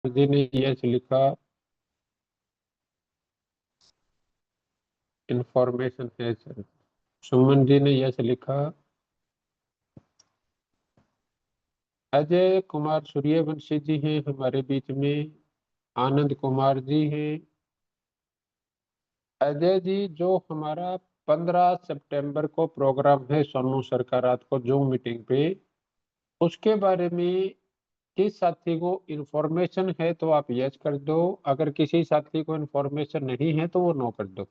जी ने यस लिखा। इंफॉर्मेशन है सर। सुमन जी ने यस लिखा। अजय कुमार सूर्यवंशी जी हैं हमारे बीच में। आनंद कुमार जी हैं। अजय जी, जो हमारा 15 सितंबर को प्रोग्राम है सोनू सर का रात को जूम मीटिंग पे, उसके बारे में किस साथी को इंफॉर्मेशन है तो आप यस कर दो। अगर किसी साथी को इंफॉर्मेशन नहीं है तो वो नो कर दो।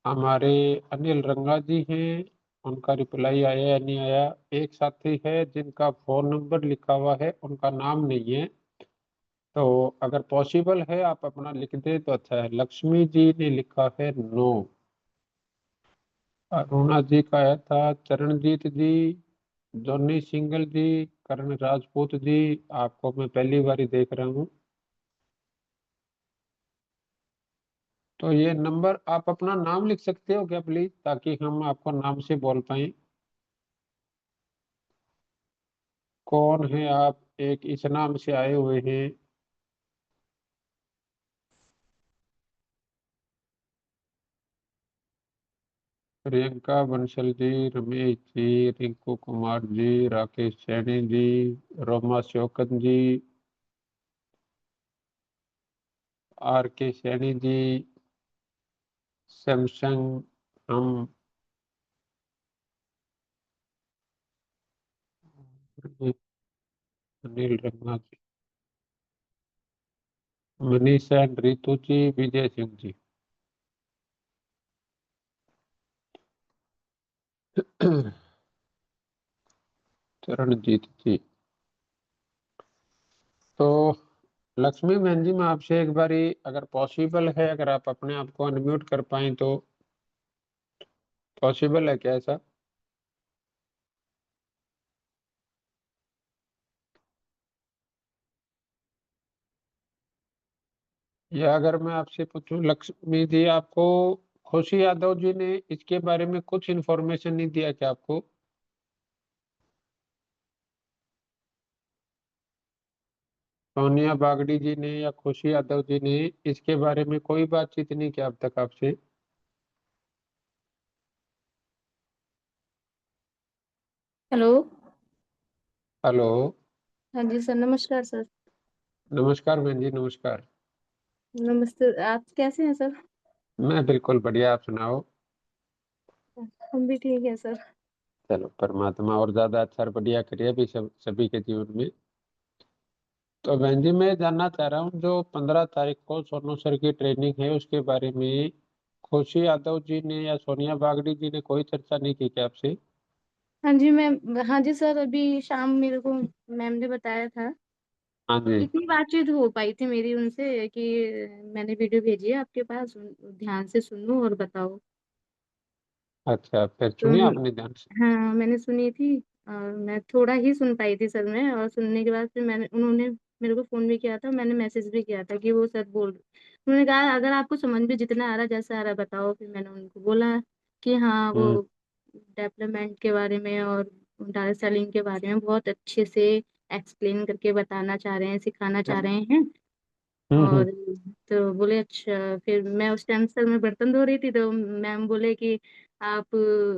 हमारे अनिल रंगा जी हैं। उनका रिप्लाई आया या नहीं आया। एक साथी है जिनका फोन नंबर लिखा हुआ है, उनका नाम नहीं है। तो अगर पॉसिबल है आप अपना लिख दे तो अच्छा है। लक्ष्मी जी ने लिखा है नो। अरुणा जी का आया था। चरणजीत जी, जॉनी सिंगल जी, करण राजपूत जी, आपको मैं पहली बार ही देख रहा हूँ। तो ये नंबर आप अपना नाम लिख सकते हो क्या प्लीज, ताकि हम आपको नाम से बोल पाए। कौन है आप, एक इस नाम से आए हुए हैं। प्रियंका बंसल जी, रमेश जी, रिंकू कुमार जी, राकेश सैनी जी, रोमा शौकत जी, आर के सैनी जी, सैमसंग, हम, अनिल रंगा जी, मनीषा एंड रितु जी, विजय सिंह जी। चरणजीत जी। तो लक्ष्मी बहन जी, मैं आपसे एक बारी अगर पॉसिबल है, अगर आप अपने आप को अनम्यूट कर पाए तो। पॉसिबल है क्या ऐसा? या अगर मैं आपसे पूछूं लक्ष्मी जी, आपको खुशी यादव जी ने इसके बारे में कुछ इन्फॉर्मेशन नहीं दिया क्या आपको? सोनिया बागड़ी जी ने या खुशी यादव जी ने इसके बारे में कोई बातचीत नहीं की अब तक आपसे? हेलो। हेलो। हाँ जी सर, नमस्कार सर। नमस्कार बहन जी, नमस्कार। नमस्ते, आप कैसे हैं सर? मैं बिल्कुल बढ़िया, आप सुनाओ। हम भी ठीक है सर। चलो, परमात्मा और ज्यादा अच्छा और बढ़िया करिए भी सब सभी के जीवन में। तो बहन जी, मैं जानना चाह रहा हूँ, जो 15 तारीख को सोनू सर की ट्रेनिंग है उसके बारे में खुशी यादव जी ने या सोनिया बागड़ी जी ने कोई चर्चा नहीं की क्या आपसे? हाँ जी मैम, हाँ जी सर, अभी शाम मेरे को मैम ने बताया था। हाँ जी। इतनी बातचीत हो पाई थी मेरी उनसे कि मैंने वीडियो भेजी है आपके पास, ध्यान से सुनो और बताओ। अच्छा, फिर तो सुनिए आपने ध्यान से। हाँ, मैंने सुनी थी और मैं थोड़ा ही सुन पाई थी सर में, और सुनने के बाद फिर मैंने उन्होंने मेरे को फोन भी किया था, मैंने मैसेज भी किया था कि वो सर बोल, उन्होंने कहा अगर आपको समझ में जितना आ रहा जैसा आ रहा बताओ। फिर मैंने उनको बोला कि हाँ, वो हम्म। डेवलपमेंट के बारे में और डायरेक्ट सेलिंग के बारे में बहुत अच्छे से एक्सप्लेन करके बताना चाह रहे हैं, सिखाना चाह रहे हैं। हम्म। और तो बोले अच्छा। फिर मैं उस टाइम सर मैं बर्तन धो रही थी, तो मैम बोले कि आप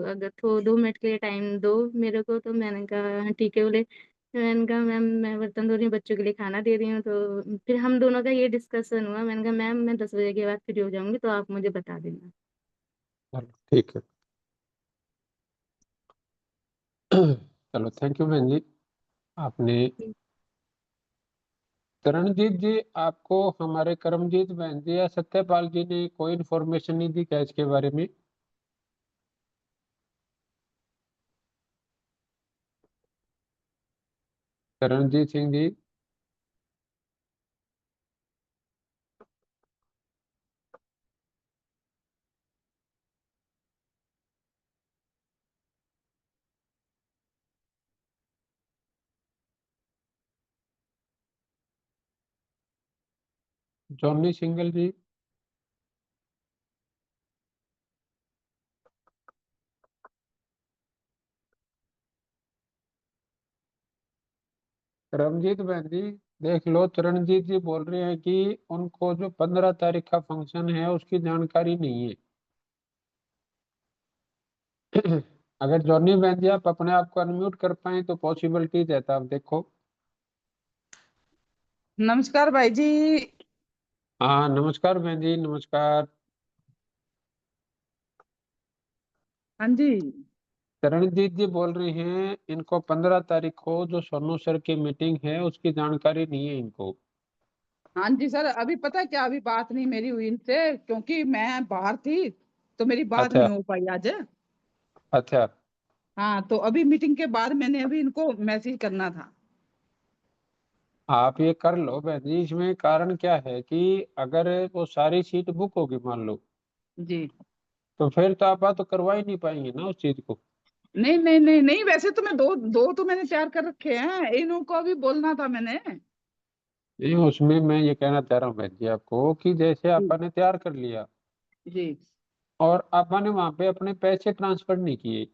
अगर 2 मिनट के लिए टाइम दो मेरे को। तो मैंने कहा हाँ ठीक है। बोले, मैंने कहा मैम मैं बर्तन धो रही हूँ, बच्चों के लिए खाना दे रही हूँ। तो फिर हम दोनों का ये डिस्कशन हुआ। मैंने कहा मैम मैं 10 बजे के बाद फ्री हो जाऊंगी, तो आप मुझे बता देना। चलो ठीक है। चलो, थैंक यू बहन जी। आपने। चरणजीत जी, आपको हमारे करमजीत बहन जी या सत्यपाल जी ने कोई इन्फॉर्मेशन नहीं दी क्या इसके बारे में? चरणजीत सिंह जी। जॉनी सिंगल जी। रमजीत बहन जी, देख लो, चरणजीत जी बोल रहे हैं कि उनको जो 15 तारीख का फंक्शन है उसकी जानकारी नहीं है। अगर जॉनी बहन जी आप अपने आप को अनम्यूट कर पाए तो पॉसिबिलिटीज है, तो आप देखो। नमस्कार भाई जी। हाँ नमस्कार बहन जी, नमस्कार। हाँ जी। चरणजीत जी बोल रहे हैं इनको 15 तारीख को जो सोनू सर की मीटिंग है उसकी जानकारी नहीं है इनको। हाँ जी सर, अभी पता है क्या, अभी बात नहीं मेरी हुई इनसे क्योंकि मैं बाहर थी, तो मेरी बात अच्छा नहीं हो पाई आज। अच्छा। हाँ, तो अभी मीटिंग के बाद मैंने अभी इनको मैसेज करना था। आप ये कर लो बहन जी, इसमें कारण क्या है कि अगर वो सारी सीट बुक होगी मान लो, जी। तो फिर तो आप बात तो करवा ही नहीं पाएंगे ना उस चीज को। नहीं नहीं नहीं नहीं, वैसे तो मैं दो दो तो मैंने तैयार कर रखे हैं, इनको अभी बोलना था मैंने। नहीं, उसमें मैं ये कहना चाह रहा हूँ बहन जी आपको कि जैसे जी। आपने तैयार कर लिया जी। और आपने वहां पे अपने पैसे ट्रांसफर नहीं किए,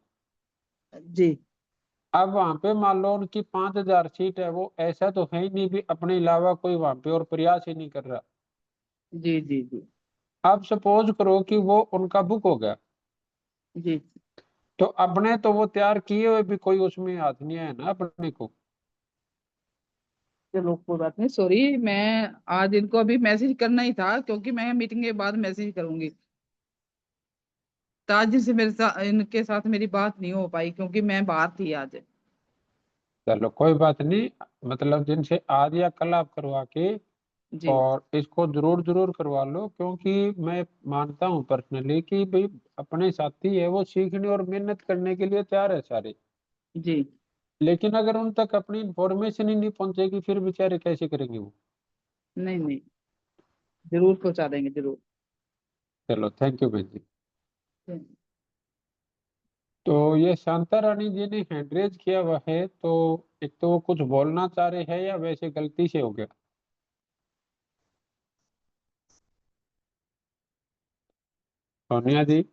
जी। अब वहां पे मान लो उनकी 5,000 सीट है, वो ऐसा तो है ही नहीं भी अपने अलावा कोई वहां पे और प्रयास ही नहीं कर रहा। जी। जी। जी। अब सपोज करो कि वो उनका बुक हो गया, जी। तो अपने तो वो तैयार किए हुए भी कोई उसमें हाथ नहीं आया ना अपने को। चलो कोई बात नहीं, सॉरी। मैं आज इनको अभी मैसेज करना ही था क्योंकि मैं मीटिंग के बाद मैसेज करूंगी। तो आज जिनसे मेरे साथ इनके साथ मेरी बात नहीं हो पाई क्योंकि मैं बाहर थी आज। चलो कोई बात नहीं, मतलब जिनसे आज या कल आप करवा के जी। और इसको जरूर जरूर करवा लो, क्योंकि मैं मानता हूँ पर्सनली कि भाई अपने साथी है वो सीखने और मेहनत करने के लिए तैयार है सारे, जी। लेकिन अगर उन तक अपनी इंफॉर्मेशन ही नहीं पहुंचेगी फिर बेचारे कैसे करेंगे वो। नहीं नहीं, जरूर पहुंचा देंगे, जरूर। चलो थैंक यू भाई जी। तो ये शांता रानी जी ने हैंड रेज किया हुआ है, तो एक तो वो कुछ बोलना चाह रहे हैं या वैसे गलती से हो गया। सोनिया जी।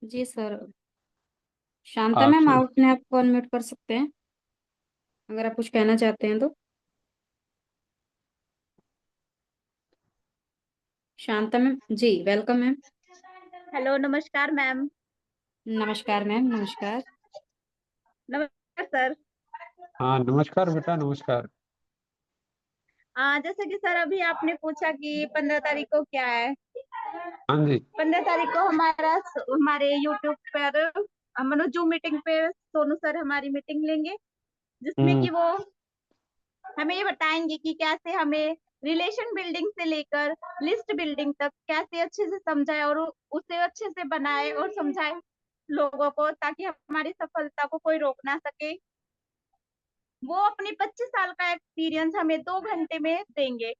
जी सर। शांता आप मैम, आप अपने आप को अनम्यूट कर सकते हैं अगर आप कुछ कहना चाहते हैं तो। शांता मैम जी, वेलकम मैम। हेलो, नमस्कार मैम। नमस्कार मैम, नमस्कार। नमस्कार सर। हाँ नमस्कार बेटा, नमस्कार। जैसे कि सर अभी आपने पूछा कि 15 तारीख को क्या है। हाँ जी। 15 तारीख को हमारे यूट्यूब पर मनो जूम मीटिंग पे सोनू सर हमारी मीटिंग लेंगे, जिसमें हम्म। कि वो हमें ये बताएंगे कि कैसे हमें रिलेशन बिल्डिंग से लेकर लिस्ट बिल्डिंग तक कैसे अच्छे से समझाए और उसे अच्छे से बनाए और समझाए लोगों को, ताकि हमारी सफलता को कोई रोक ना सके। वो अपनी 25 साल का एक्सपीरियंस हमें 2 घंटे में देंगे।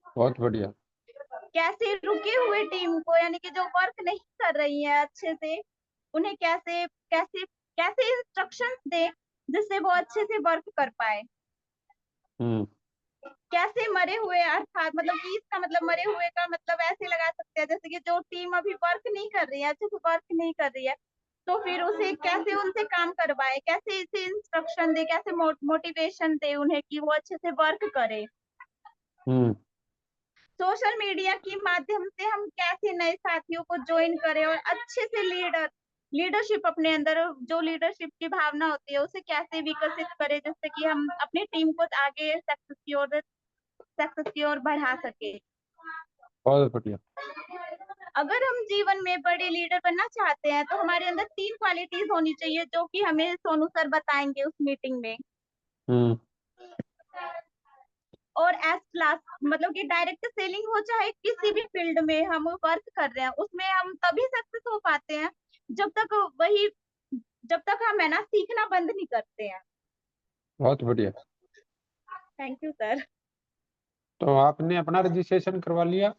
बहुत बढ़िया। कैसे रुके हुए टीम को, यानी कि जो वर्क नहीं कर रही है अच्छे से, उन्हें कैसे कैसे कैसे इंस्ट्रक्शंस दे जिससे वो अच्छे से वर्क कर पाए। हम्म। कैसे मरे हुए, अर्थात मतलब कि इसका मतलब मरे हुए का मतलब ऐसे लगा सकते हैं जैसे कि जो टीम अभी वर्क नहीं कर रही है, अच्छे से वर्क नहीं कर रही है, तो फिर उसे कैसे उनसे काम करवाए, कैसे इसे इंस्ट्रक्शन दे, कैसे मोटिवेशन दे उन्हें कि वो अच्छे से वर्क करे। हम्म। सोशल मीडिया के माध्यम से हम कैसे नए साथियों को ज्वाइन करें और अच्छे से लीडरशिप अपने अंदर, जो लीडरशिप की भावना होती है उसे कैसे विकसित करें, जिससे कि हम अपनी टीम को आगे सक्सेस की ओर बढ़ा सके। बहुत बढ़िया। अगर हम जीवन में बड़े लीडर बनना चाहते हैं तो हमारे अंदर 3 क्वालिटीज होनी चाहिए, जो कि हमें सोनू सर बताएंगे उस मीटिंग में। हम्म। और एस क्लास मतलब कि डायरेक्ट सेलिंग हो, चाहे किसी भी फील्ड में हम वर्क कर रहे हैं, उसमें हम तभी सक्सेस हो पाते हैं जब तक वही जब तक हम है ना सीखना बंद नहीं करते हैं। बहुत बढ़िया। Thank you sir. तो आपने अपना रजिस्ट्रेशन करवा लिया।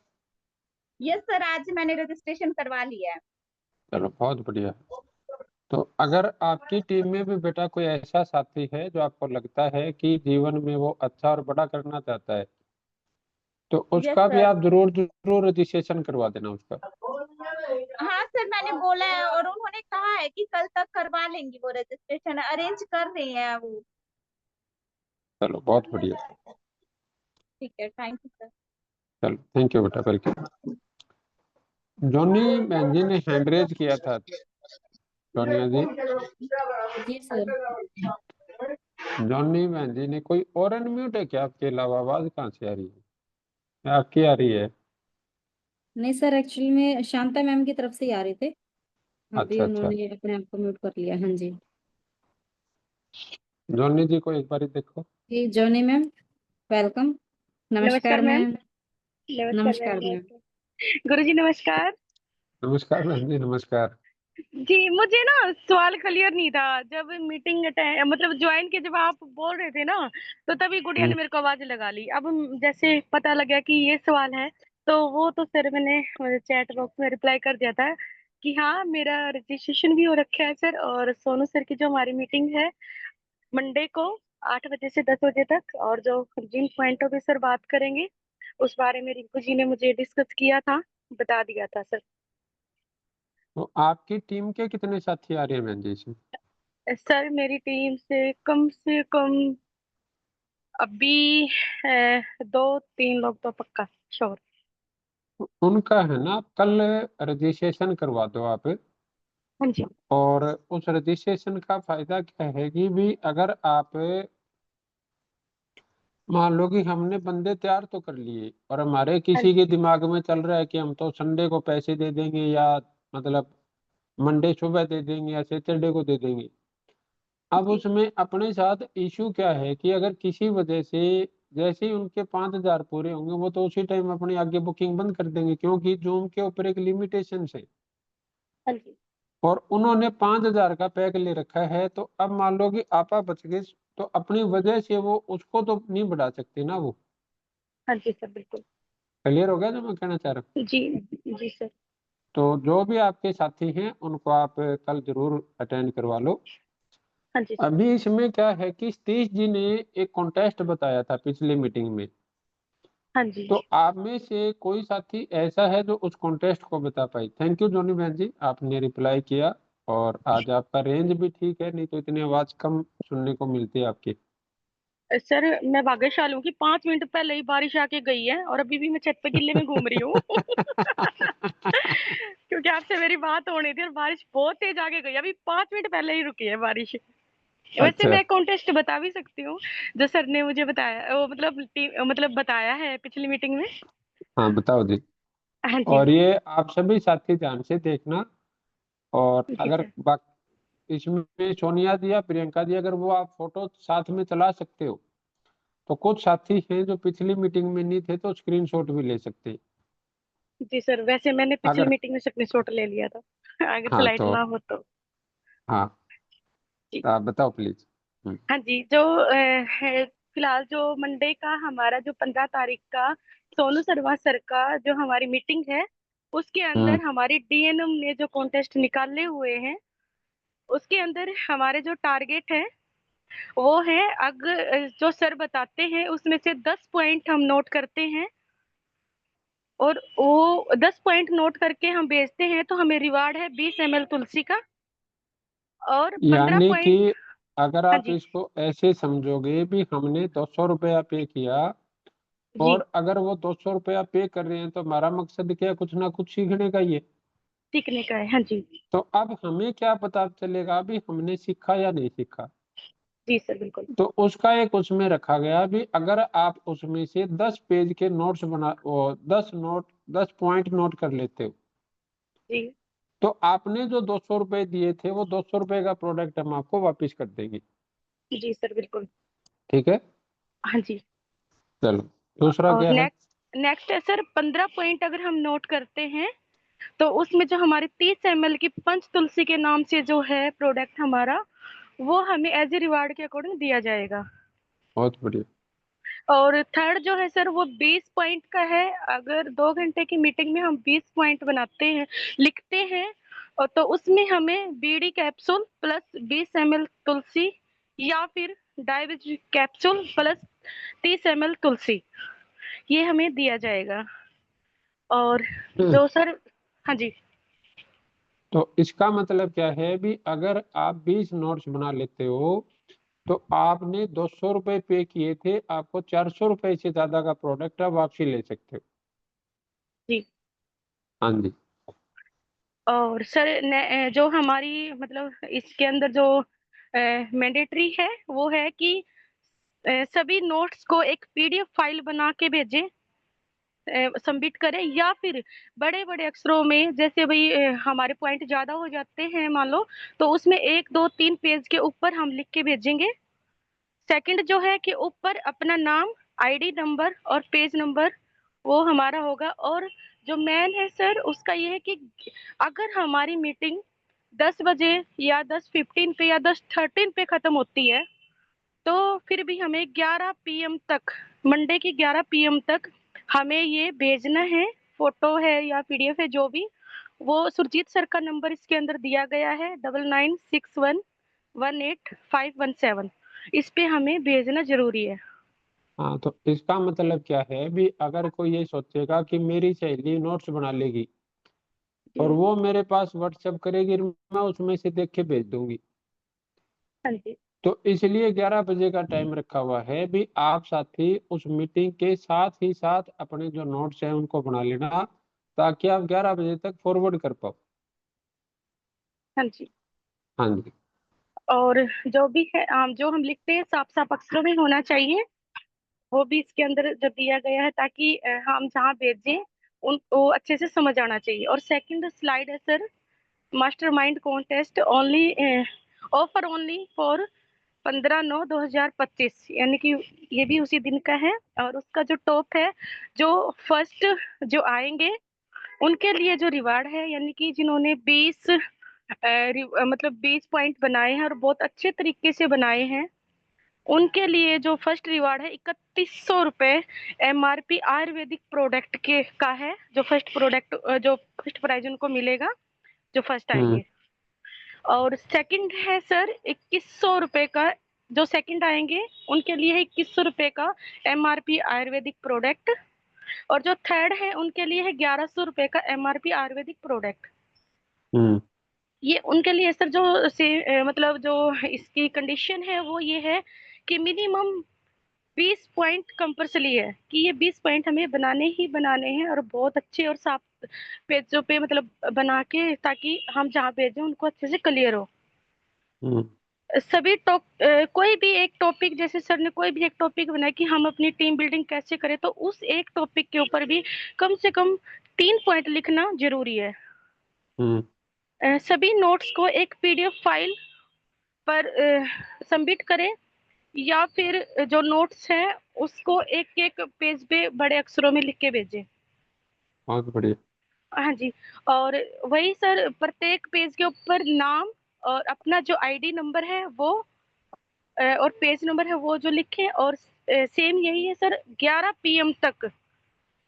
यस सर, आज मैंने रजिस्ट्रेशन करवा लिया है। चलो बहुत बढ़िया। तो अगर आपकी टीम में भी बेटा कोई ऐसा साथी है जो आपको लगता है कि जीवन में वो अच्छा और बड़ा करना चाहता है, तो यस उसका भी सर। आप जरूर जरूर रजिस्ट्रेशन करवा देना उसका। हाँ सर, मैंने बोला है और उन्होंने कहा है कि कल तक करवा लेंगी, वो रजिस्ट्रेशन अरेंज कर रही है वो। चलो बहुत बढ़िया। ठीक है, थैंक यू सर। चलो थैंक यू बेटा, वेलकम। जॉनी बहन जी ने हैंड रेज किया था। सोनिया जी, जी सर। जॉनी बहन जी ने, कोई और अनम्यूट है क्या आपके अलावा? आवाज कहाँ से आ रही है? आपकी आ रही है? नहीं सर, एक्चुअली में शांता मैम की तरफ से ही आ रहे थे, अभी अच्छा अच्छा, उन्होंने अपने आप को म्यूट कर लिया। हाँ जी। जॉनी जी को एक बार देखो। जी जॉनी मैम, वेलकम। नमस्कार नमस्कार मैम। मैम। नमस्कार नमस्कार मैम। मैम। गुरुजी नमस्कार। नमस्कार बहन जी, नमस्कार। जी मुझे ना सवाल क्लियर नहीं था जब मीटिंग मतलब ज्वाइन के, जब आप बोल रहे थे ना तो तभी गुड़िया ने मेरे को आवाज लगा ली। अब जैसे पता लगा कि ये सवाल है तो वो तो सर मैंने चैट बॉक्स में रिप्लाई कर दिया था कि हाँ मेरा रजिस्ट्रेशन भी हो रखा है सर, और सोनू सर की जो हमारी मीटिंग है मंडे को 8 बजे से 10 बजे तक, और जो जिन पॉइंटों पे सर बात करेंगे उस बारे में रिंकू जी ने मुझे डिस्कस किया था, बता दिया था सर। तो आपकी टीम के कितने साथी आ रहे हैं बहन जी इसमें? सर मेरी टीम से कम अभी 2-3 लोग तो पक्का श्योर। उनका है ना, कल रजिस्ट्रेशन करवा दो आप। हाँ जी। और उस रजिस्ट्रेशन का फायदा क्या है कि भी अगर आप मान लो कि हमने बंदे तैयार तो कर लिए और हमारे हाँ किसी के दिमाग में चल रहा है कि हम तो संडे को पैसे दे देंगे, या मतलब मंडे सुबह दे देंगे या सैटरडे को दे देंगे। अब जी। उसमें अपने साथ इशू क्या है कि अगर किसी वजह से जैसे ही उनके 5,000 पूरे होंगे, वो तो उसी टाइम अपनी आगे बुकिंग बंद कर देंगे, क्योंकि जूम के ऊपर एक लिमिटेशन है हाँ जी। और उन्होंने 5,000 का पैक ले रखा है। तो अब मान लो कि आपा बच गए, तो अपनी वजह से वो उसको तो नहीं बढ़ा सकते ना। वो हाँ जी सर बिल्कुल। क्लियर हो गया जो मैं कहना चाह रहा हूँ? जी। जी सर। तो जो भी आपके साथी हैं उनको आप कल जरूर अटेंड करवा लो। हाँ जी सर। अभी इसमें क्या है कि सतीश जी ने एक कॉन्टेस्ट बताया था पिछली मीटिंग में, हाँ जी। तो आप में से कोई साथी ऐसा है जो उस कॉन्टेस्ट को बता पाई? थैंक यू जोनी बहन जी, आपने रिप्लाई किया। और आज आपका रेंज भी ठीक है, नहीं तो इतनी आवाज कम सुनने को मिलती है आपकी। सर मैं भाग्यशाली हूँ कि 5 मिनट पहले ही बारिश आके गई है और अभी भी मैं छत पे गिल्ले में घूम रही हूँ। क्योंकि आपसे मेरी बात होनी थी और बारिश बहुत तेज आगे गई, अभी 5 मिनट पहले ही रुकी है बारिश। वैसे अच्छा, मैं कॉन्टेस्ट बता भी सकती हूँ जो सर ने मुझे बताया, वो मतलब बताया है पिछली मीटिंग में। हाँ बताओ जी। हाँ जी। और ये आप सभी साथी ध्यान से देखना। और जी अगर सर। इसमें सोनिया जी या प्रियंका जी, अगर वो आप फोटो साथ में चला सकते हो, तो कुछ साथी हैं जो पिछली मीटिंग में नहीं थे, तो स्क्रीनशॉट भी ले सकते हैं। जी सर, वैसे मैंने पिछली अगर मीटिंग में स्क्रीनशॉट ले लिया था। अगर हाँ स्लाइड तो ना हो तो। हाँ, जी। आप बताओ प्लीज। हाँ जी, जो फिलहाल जो मंडे का हमारा जो 15 तारीख का सोनू शर्मा सर का जो हमारी मीटिंग है उसके हम्म, अंदर हमारी डीएनएम ने जो कॉन्टेस्ट निकाले हुए हैं उसके अंदर हमारे जो टारगेट है वो है, अगर जो सर बताते हैं उसमें से 10 पॉइंट हम नोट करते हैं और वो 10 पॉइंट नोट करके हम भेजते हैं तो हमें रिवार्ड है 20 ml तुलसी का, और 15 यानी कि पॉइंट। अगर हाँ आप जी। इसको ऐसे समझोगे भी हमने 200 रुपया पे किया, जी। और अगर वो 200 रुपया पे कर रहे हैं, तो हमारा मकसद क्या है? कुछ ना कुछ सीखने का ही है। सीखने का है। हाँ जी। तो अब हमें क्या पता चलेगा भी हमने सीखा या नहीं सीखा? जी सर बिल्कुल। तो उसका एक उसमें रखा गया भी, अगर आप उसमें से 10 पेज के नोट्स बना, 10 पॉइंट नोट कर लेते हो, जी। तो आपने जो 200 रुपए दिए थे, वो 200 रुपए का प्रोडक्ट हम आपको वापस कर देंगे। जी सर बिल्कुल। ठीक है, हाँ जी। चलो दूसरा और क्या है? नेक्स्ट है सर 15 पॉइंट अगर हम नोट करते हैं तो उसमें जो हमारी 30 ml की पंच तुलसी के नाम से जो है प्रोडक्ट हमारा, वो हमें एज ए रिवार्ड के अकॉर्डिंग दिया जाएगा। बहुत बढ़िया। और थर्ड जो है सर वो 20 पॉइंट का है, अगर 2 घंटे की मीटिंग में हम 20 पॉइंट बनाते हैं, लिखते हैं, और तो उसमें हमें बीडी कैप्सूल प्लस 20 ml तुलसी या फिर डायबिटीज कैप्सूल प्लस 30 ml तुलसी, ये हमें दिया जाएगा। और जो सर। हाँ जी। तो इसका मतलब क्या है भी, अगर आप 20 नोट्स बना लेते हो तो आपने 200 रुपए पे किए थे, आपको 400 रुपए से ज्यादा का प्रोडक्ट आप वापसी ले सकते हो। जी। हाँ जी। और सर जो हमारी मतलब इसके अंदर जो मैंडेटरी है वो है कि सभी नोट्स को एक पीडीएफ फाइल बना के भेजें, सबमिट करें, या फिर बड़े बड़े अक्षरों में, जैसे भाई हमारे पॉइंट ज्यादा हो जाते हैं मान लो, तो उसमें 1 2 3 पेज के ऊपर हम लिख के भेजेंगे। सेकंड जो है कि ऊपर अपना नाम, आईडी नंबर और पेज नंबर वो हमारा होगा। और जो मेन है सर उसका ये है कि अगर हमारी मीटिंग 10 बजे या 10:15 पे या 10:13 पे खत्म होती है, तो फिर भी हमें 11 पीएम तक, मंडे की 11 पीएम तक हमें ये भेजना है। फोटो है या पीडीएफ है जो भी, वो सुरजीत सर का नंबर इसके अंदर दिया गया है 9961185117, इस पे हमें भेजना जरूरी है। हाँ, तो इसका मतलब क्या है भी, अगर कोई ये सोचेगा कि मेरी सहेली नोट्स बना लेगी और जी। वो मेरे पास व्हाट्सएप करेगी, मैं उसमें से देख के भेज दूंगी, हाँ जी। तो इसलिए 11 बजे का टाइम रखा हुआ है भी। आप साथी उस मीटिंग के साथ ही साथ अपने जो नोट्स हैं उनको बना लेना, ताकि आप 11 बजे तक फॉरवर्ड कर पाओ। हाँ जी। हाँ जी। और जो भी है जो हम लिखते हैं साफ साफ अक्षरों में होना चाहिए, वो भी इसके अंदर जो दिया गया है, ताकि हम जहाँ भेजें उनको अच्छे से समझ आना चाहिए। और सेकंड स्लाइड है sir, mastermind contest only, offer only for 15/9/2025, यानी कि ये भी उसी दिन का है। और उसका जो टॉप है, जो फर्स्ट जो आएंगे उनके लिए जो रिवार्ड है, यानी कि जिन्होंने 20 मतलब 20 पॉइंट बनाए हैं और बहुत अच्छे तरीके से बनाए हैं, उनके लिए जो फर्स्ट रिवार्ड है 3100 रुपए एमआरपी आयुर्वेदिक प्रोडक्ट के का है। जो फर्स्ट प्रोडक्ट जो फर्स्ट प्राइज उनको मिलेगा, जो फर्स्ट हम्म। आएंगे। और सेकंड है सर 2100 रुपए का, जो सेकंड आएंगे उनके लिए है 2100 रुपए का एमआरपी आयुर्वेदिक प्रोडक्ट। और जो थर्ड है उनके लिए है 1100 रुपए का एमआरपी आयुर्वेदिक प्रोडक्ट। हम्म। ये उनके लिए सर जो मतलब जो इसकी कंडीशन है वो ये है कि मिनिमम 20 पॉइंट कंपल्सरी है, कि ये 20 पॉइंट हमें बनाने ही बनाने हैं, और बहुत अच्छे और साफ पेजों पे मतलब बना के, ताकि हम जहाँ भेजें उनको अच्छे से क्लियर हो। हम्म। सभी कोई भी एक टॉपिक, जैसे सर ने कोई भी एक टॉपिक बनाया कि हम अपनी टीम बिल्डिंग कैसे करें, तो उस एक टॉपिक के ऊपर भी कम से कम 3 पॉइंट लिखना जरूरी है। हम्म। सभी नोट्स को एक पीडीएफ फाइल पर सबमिट करें, या फिर जो नोट्स है उसको एक एक पेज पे बड़े अक्षरों में लिख के भेजें। बहुत बढ़िया। हाँ जी। और वही सर प्रत्येक पेज के ऊपर नाम और अपना जो आईडी नंबर है वो और पेज नंबर है वो जो लिखें। और सेम यही है सर, 11 पीएम तक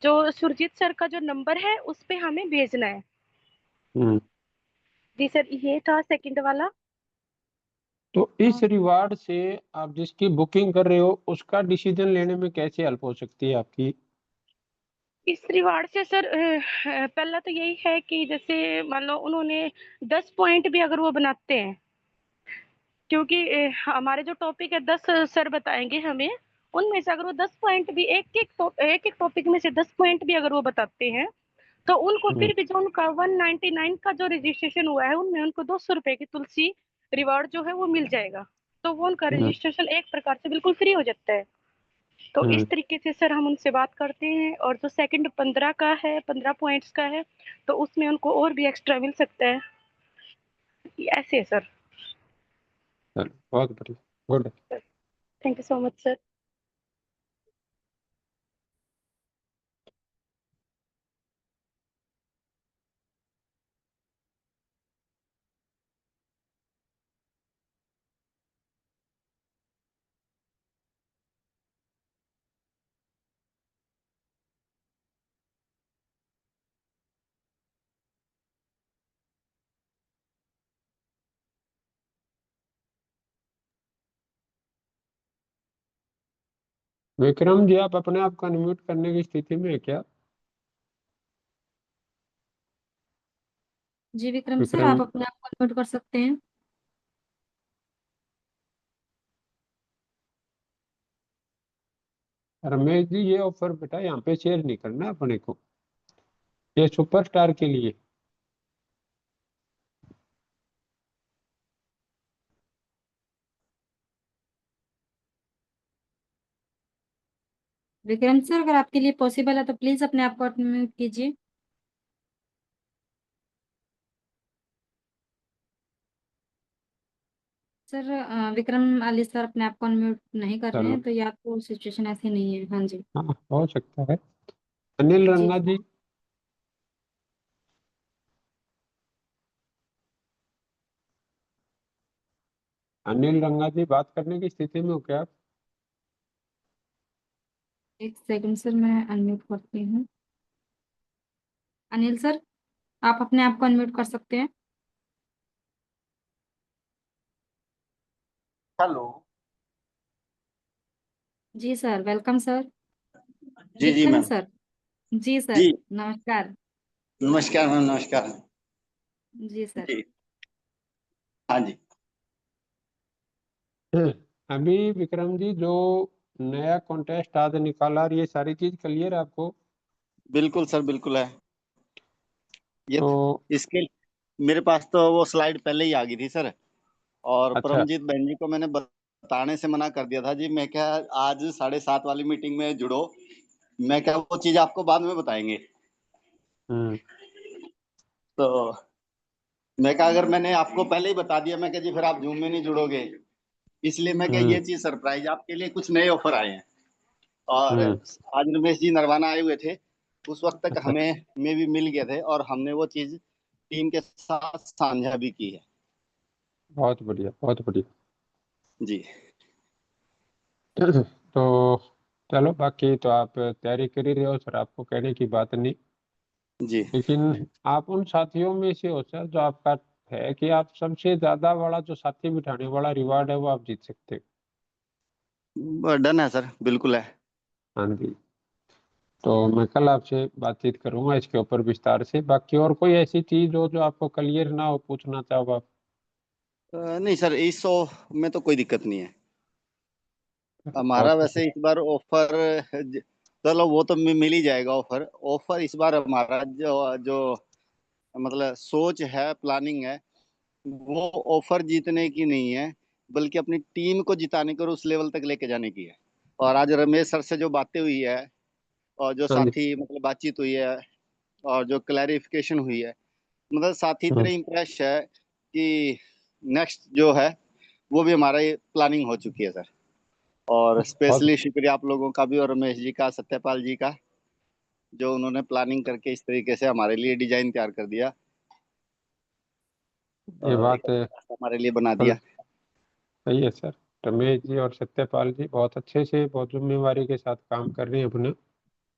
जो सुरजीत सर का जो नंबर है उस पे हमें भेजना है। हम्म। जी सर, ये था सेकंड वाला। तो इस रिवार्ड से आप जिसकी बुकिंग कर रहे हो उसका डिसीजन लेने में कैसे हेल्प हो सकती है आपकी? इस रिवार्ड से सर पहला तो यही है कि जैसे मान लो उन्होंने 10 पॉइंट भी अगर वो बनाते हैं, क्योंकि हमारे जो टॉपिक है 10 सर बताएंगे हमें, उनमें से अगर वो 10 पॉइंट भी एक एक टॉपिक में से 10 पॉइंट भी अगर वो बताते हैं, तो उनको हम्म। फिर भी जो उनका 199 का जो रजिस्ट्रेशन हुआ है उनमें उनको 200 रुपए की तुलसी रिवार्ड जो है वो मिल जाएगा। तो वो उनका हम्म। रजिस्ट्रेशन एक प्रकार से बिल्कुल फ्री हो जाता है। तो इस हम्म। तरीके से सर हम उनसे बात करते हैं। और जो सेकंड 15 का है, 15 पॉइंट्स का है, तो उसमें उनको और भी एक्स्ट्रा मिल सकता है। ऐसे है सर। चलो, बहुत बढ़िया। Good. Thank you so much sir. Vikram ji, आप अपने आप को अनम्यूट करने की स्थिति में है क्या? जी विक्रम सर, विक्रम। आप अपने आप को अनम्यूट कर सकते हैं। रमेश जी, ये ऑफर बेटा यहाँ पे शेयर नहीं करना अपने को, ये सुपरस्टार के लिए। विक्रम सर, अगर आपके लिए पॉसिबल है तो प्लीज अपने आप को अनम्यूट कीजिए। सर विक्रम आली सर अपने आप को अनम्यूट नहीं कर रहे चलो, हैं, तो या तो सिचुएशन ऐसी नहीं है। हाँ जी। हाँ हो सकता है। अनिल जी रंगा जी, अनिल रंगा जी बात करने की स्थिति में हो क्या आप? एक सेकंड सर, मैं अनम्यूट करती हूँ। अनिल सर, आप अपने आप को अनम्यूट कर सकते हैं। हेलो। जी सर, वेलकम सर। जी जी विक्रम मैम। सर। जी सर, जी नमस्कार। नमस्कार मैम, नमस्कार। जी सर। जी हाँ जी। अभी विक्रम जी, जो नया कॉन्टेस्ट आज निकाला, और ये सारी चीज क्लियर है आपको? बिल्कुल सर, बिल्कुल है। ये तो इसके मेरे पास तो वो स्लाइड पहले ही आ गई थी सर। और अच्छा, परमजीत बहन जी को मैंने बताने से मना कर दिया था जी। मैं क्या, आज 7:30 वाली मीटिंग में जुड़ो, मैं क्या वो चीज आपको बाद में बताएंगे। हम्म, तो मैं क्या, अगर मैंने आपको पहले ही बता दिया, मैं क्या जी फिर आप जूम में नहीं जुड़ोगे। इसलिए मैं क्या, हम्म, ये चीज सरप्राइज आपके लिए, कुछ नए ऑफर आए हैं। और हम्म, आज रमेश जी नरवाना आए हुए थे, उस वक्त तक अच्छा, हमें में भी मिल गए थे, और हमने वो चीज टीम के साथ साझा भी की है। बहुत बढ़िया, बहुत बढ़िया। जी तो चलो, बाकी तो आप तैयारी कर ही रहे हो सर, आपको कहने की बात नहीं। जी। लेकिन आप उन साथियों में से हो सर, जो आपका है कि आप सबसे ज्यादा बड़ा जो साथी बिठाने वाला रिवार्ड है वो आप जीत सकते हो। डन है सर, बिल्कुल है। हाँ जी। तो मैं कल आपसे बातचीत करूंगा इसके ऊपर विस्तार से। बाकी और कोई ऐसी चीज हो जो आपको क्लियर ना हो, पूछना चाहो आप? नहीं सर, इस शो में तो कोई दिक्कत नहीं है। हमारा बहुत वैसे इस बार ऑफर, चलो वो तो मिल ही जाएगा ऑफर। ऑफर इस बार हमारा जो जो मतलब सोच है, प्लानिंग है, वो ऑफर जीतने की नहीं है, बल्कि अपनी टीम को जिताने को और उस लेवल तक लेके जाने की है। और आज रमेश सर से जो बातें हुई है, और जो हाँ जी। साथी मतलब बातचीत हुई है, और जो क्लैरिफिकेशन हुई है, मतलब साथी हाँ, इतने इम्प्रेस है कि नेक्स्ट जो है वो भी हमारा प्लानिंग हो चुकी है सर। और बहुत स्पेशली शुक्रिया आप लोगों का भी, और रमेश जी का, सत्यपाल जी का, जो उन्होंने प्लानिंग करके इस तरीके से हमारे लिए डिजाइन तैयार कर दिया, ये एक बात अच्छा रास्ता हमारे लिए बना फल दिया। सही है सर। रमेश जी और सत्यपाल जी बहुत अच्छे से, बहुत जिम्मेवारी के साथ काम कर रहे हैं अपने।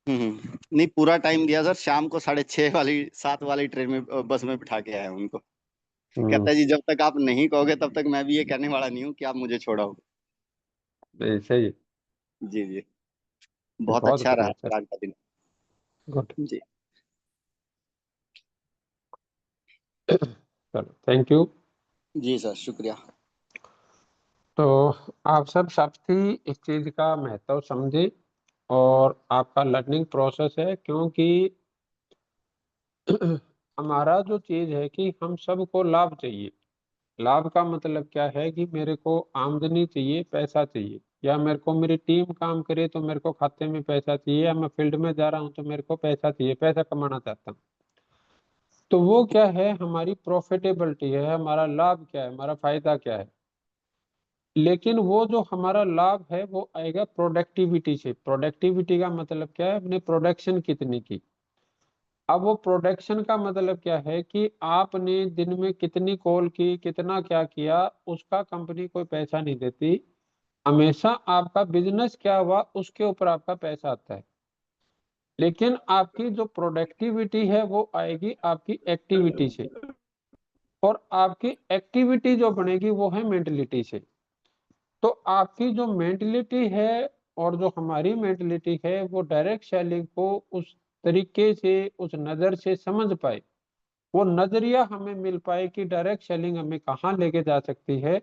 नहीं, पूरा टाइम दिया सर। शाम को 6:30 वाली, 7 वाली ट्रेन में, बस में बिठा के आया उनको। हम्म, कहता है जी जब तक आप नहीं कहोगे तब तक मैं भी ये कहने वाला नहीं हूँ कि आप मुझे छोड़ो। नहीं, सही है। जी जी। ये बहुत बहुत अच्छा रहा बढ़िया सर। सर आज का दिन। गुड। जी चलो, थैंक यू। जी सर, शुक्रिया। तो आप सब साथी इस चीज का महत्व समझे, और आपका लर्निंग प्रोसेस है, क्योंकि हमारा जो चीज है कि हम सबको लाभ चाहिए। लाभ का मतलब क्या है कि मेरे को आमदनी चाहिए, पैसा चाहिए, या मेरे को मेरी टीम काम करे तो मेरे को खाते में पैसा चाहिए, या मैं फील्ड में जा रहा हूँ तो मेरे को पैसा चाहिए, पैसा कमाना चाहता हूँ। तो वो क्या है, हमारी प्रॉफिटेबिलिटी है, हमारा लाभ क्या है, हमारा फायदा क्या है। लेकिन वो जो हमारा लाभ है वो आएगा प्रोडक्टिविटी से। प्रोडक्टिविटी का मतलब क्या है, अपने प्रोडक्शन कितनी की। अब वो प्रोडक्शन का मतलब क्या है कि आपने दिन में कितनी कॉल की, कितना क्या किया, उसका कंपनी कोई पैसा नहीं देती। हमेशा आपका बिजनेस क्या हुआ उसके ऊपर आपका पैसा आता है। लेकिन आपकी जो प्रोडक्टिविटी है वो आएगी आपकी एक्टिविटी से, और आपकी एक्टिविटी जो बनेगी वो है मेंटलिटी से। तो आपकी जो मेंटलिटी है और जो हमारी मेंटलिटी है, वो डायरेक्ट सेलिंग को उस तरीके से, उस नज़र से समझ पाए, वो नजरिया हमें मिल पाए कि डायरेक्ट सेलिंग हमें कहाँ लेके जा सकती है।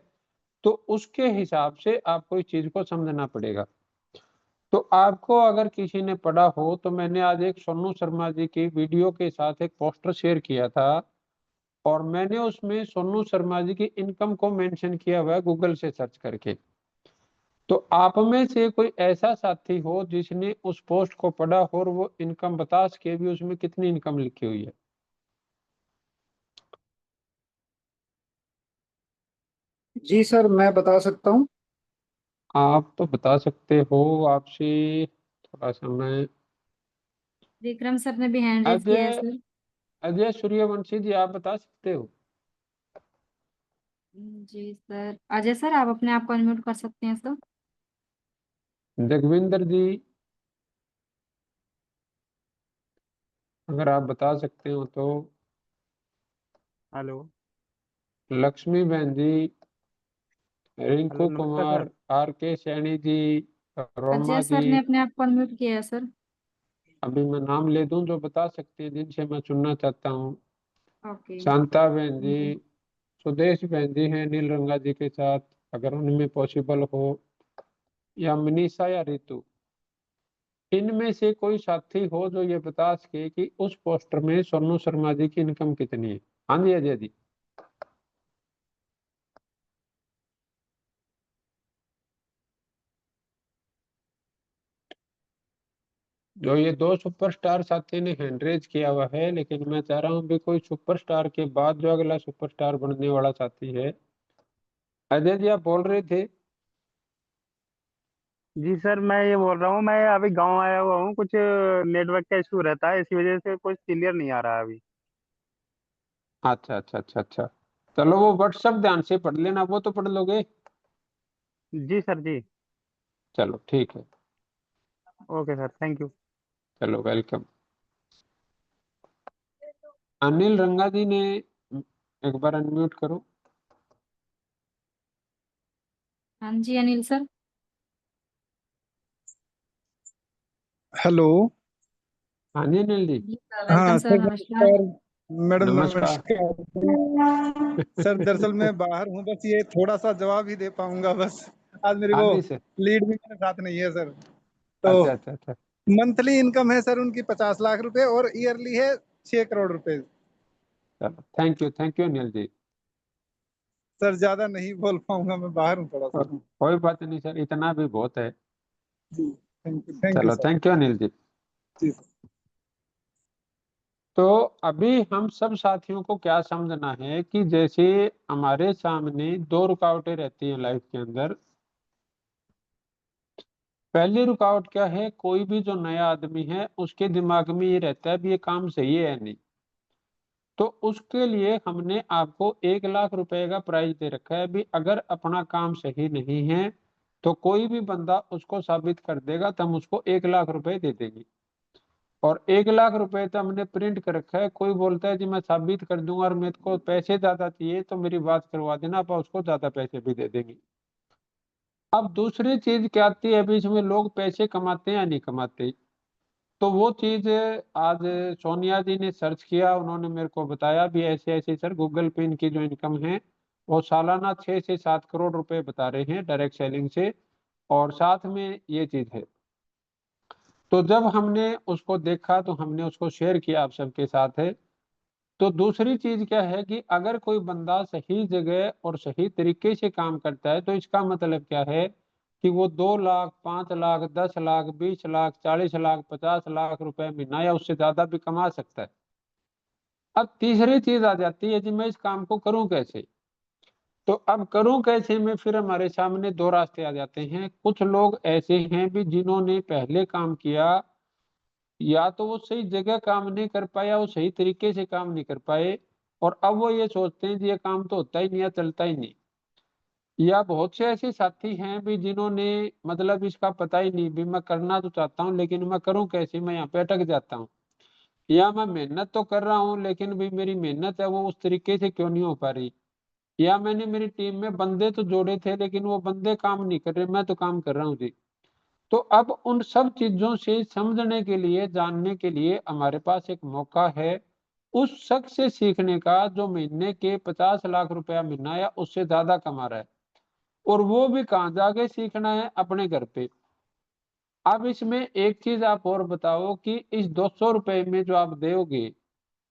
तो उसके हिसाब से आपको इस चीज को समझना पड़ेगा। तो आपको अगर किसी ने पढ़ा हो तो मैंने आज एक सोनू शर्मा जी की वीडियो के साथ एक पोस्टर शेयर किया था और मैंने उसमें सोनू शर्मा जी की इनकम को मेंशन किया हुआ है गूगल से सर्च करके। तो आप में से कोई ऐसा साथी हो जिसने उस पोस्ट को पढ़ा हो और वो इनकम बता सके भी उसमें कितनी इनकम लिखी हुई है। जी सर, मैं बता सकता हूँ। आप तो बता सकते हो, आपसे थोड़ा सा मैं विक्रम सर ने भी हैंड रेज किया है अजय सर। अजय सूर्यवंशी जी, आप बता सकते हो? जी सर, अजय सर आप अपने आप को अनम्यूट कर सकते हैं सर। जगविंदर जी, अगर आप बता सकते हो तो। हेलो। लक्ष्मी बहन जी, रिंकू हेलो, नमस्कार कुमार, सर। आर के सैनी जी, रोमा अजय जी। सर ने अपने आप को अनम्यूट किया है सर। अभी मैं नाम ले दूं जो बता सकते हैं जिनसे मैं सुनना चाहता हूँ। ओके। शांता बहन जी, सुदेश बहन जी हैं नील रंगा जी के साथ, अगर उनमें पॉसिबल हो, या मनीषा या रितु, इनमें से कोई साथी हो जो ये बता सके कि उस पोस्टर में सोनू शर्मा जी की इनकम कितनी है। हाँ जी अजय जी। जो ये दो सुपरस्टार साथी ने हैंड रेज किया हुआ है, लेकिन मैं चाह रहा हूँ भी कोई सुपरस्टार के बाद जो अगला सुपरस्टार बनने वाला साथी है। अजय जी आप बोल रहे थे? जी सर, मैं ये बोल रहा हूँ, मैं अभी गांव आया हुआ हूँ, कुछ नेटवर्क का इशू रहता है, इसी वजह से कुछ क्लियर नहीं आ रहा है अभी। अच्छा अच्छा अच्छा अच्छा, चलो वो व्हाट्सएप ध्यान से पढ़ लेना, वो तो पढ़ लोगे। जी सर जी। चलो ठीक है। Okay sir, thank you. चलो वेलकम। अनिल रंगा जी ने एक बार अनम्यूट करो। हाँ जी अनिल सर। हेलो। हाँ जी अनिल जी। जी सर, हाँ वेलकम सर, सर, नमस्कार। नमस्कार। मैडम नमस्कार। नमस्कार। सर दरअसल मैं बाहर हूँ, बस ये थोड़ा सा जवाब ही दे पाऊंगा बस। आज मेरी हाँ वो जी सर। लीड भी मेरे साथ नहीं है सर। तो अच्छा अच्छा अच्छा। मंथली इनकम है सर उनकी 50 लाख रुपए और ईयरली है 6 करोड़ रुपए। चलो thank you Anil ji. Sir ज्यादा नहीं बोल पाऊंगा, मैं बाहर हूँ थोड़ा सा। कोई बात नहीं सर, इतना भी बहुत है। जी, थैंक यू चलो sir. Thank you Anil ji. जी सर। तो अभी हम सब साथियों को क्या समझना है कि जैसे हमारे सामने दो रुकावटें रहती हैं लाइफ के अंदर। पहली रुकावट क्या है, कोई भी जो नया आदमी है उसके दिमाग में ये रहता है भी ये काम सही है या नहीं। तो उसके लिए हमने आपको 1 लाख रुपए का प्राइज दे रखा है भी अगर अपना काम सही नहीं है तो कोई भी बंदा उसको साबित कर देगा तो हम उसको 1 लाख रुपए दे देंगे। और 1 लाख रुपए तो हमने प्रिंट कर रखा है, कोई बोलता है जी मैं साबित कर दूंगा और मेरे को पैसे ज्यादा चाहिए तो मेरी बात करवा देना, आप उसको ज्यादा पैसे भी दे देंगे। अब दूसरी चीज क्या आती है, अभी इसमें लोग पैसे कमाते हैं या नहीं कमाते। तो वो चीज आज सोनिया जी ने सर्च किया, उन्होंने मेरे को बताया भी ऐसे ऐसे सर गूगल पे इनकी जो इनकम है वो सालाना 6 से 7 करोड़ रुपए बता रहे हैं डायरेक्ट सेलिंग से, और साथ में ये चीज है। तो जब हमने उसको देखा तो हमने उसको शेयर किया आप सबके साथ है। तो दूसरी चीज क्या है कि अगर कोई बंदा सही जगह और सही तरीके से काम करता है तो इसका मतलब क्या है कि वो 2 लाख, 5 लाख, 10 लाख, 20 लाख, 40 लाख, 50 लाख रुपए महीना या उससे ज्यादा भी कमा सकता है। अब तीसरी चीज आ जाती है कि मैं इस काम को करूं कैसे। तो अब करूं कैसे में फिर हमारे सामने दो रास्ते आ जाते हैं। कुछ लोग ऐसे हैं भी जिन्होंने पहले काम किया, या तो वो सही जगह काम नहीं कर पाया, वो सही तरीके से काम नहीं कर पाए, और अब वो ये सोचते हैं कि ये काम तो होता ही नहीं या चलता ही नहीं। या बहुत से ऐसे साथी हैं भी जिन्होंने मतलब इसका पता ही नहीं भी मैं करना तो चाहता हूँ लेकिन मैं करूँ कैसे, मैं यहाँ पे अटक जाता हूँ। या मैं मेहनत तो कर रहा हूँ लेकिन भी मेरी मेहनत है वो उस तरीके से क्यों नहीं हो पा रही। या मैंने मेरी टीम में बंदे तो जोड़े थे लेकिन वो बंदे काम नहीं कर रहे, मैं तो काम कर रहा हूँ जी। तो अब उन सब चीजों से समझने के लिए, जानने के लिए हमारे पास एक मौका है उस शख्स से सीखने का जो महीने के 50 लाख रुपया महीना या उससे ज्यादा कमा रहा है। और वो भी कहाँ जाके सीखना है, अपने घर पे। अब इसमें एक चीज आप और बताओ कि इस 200 रुपए में जो आप दोगे,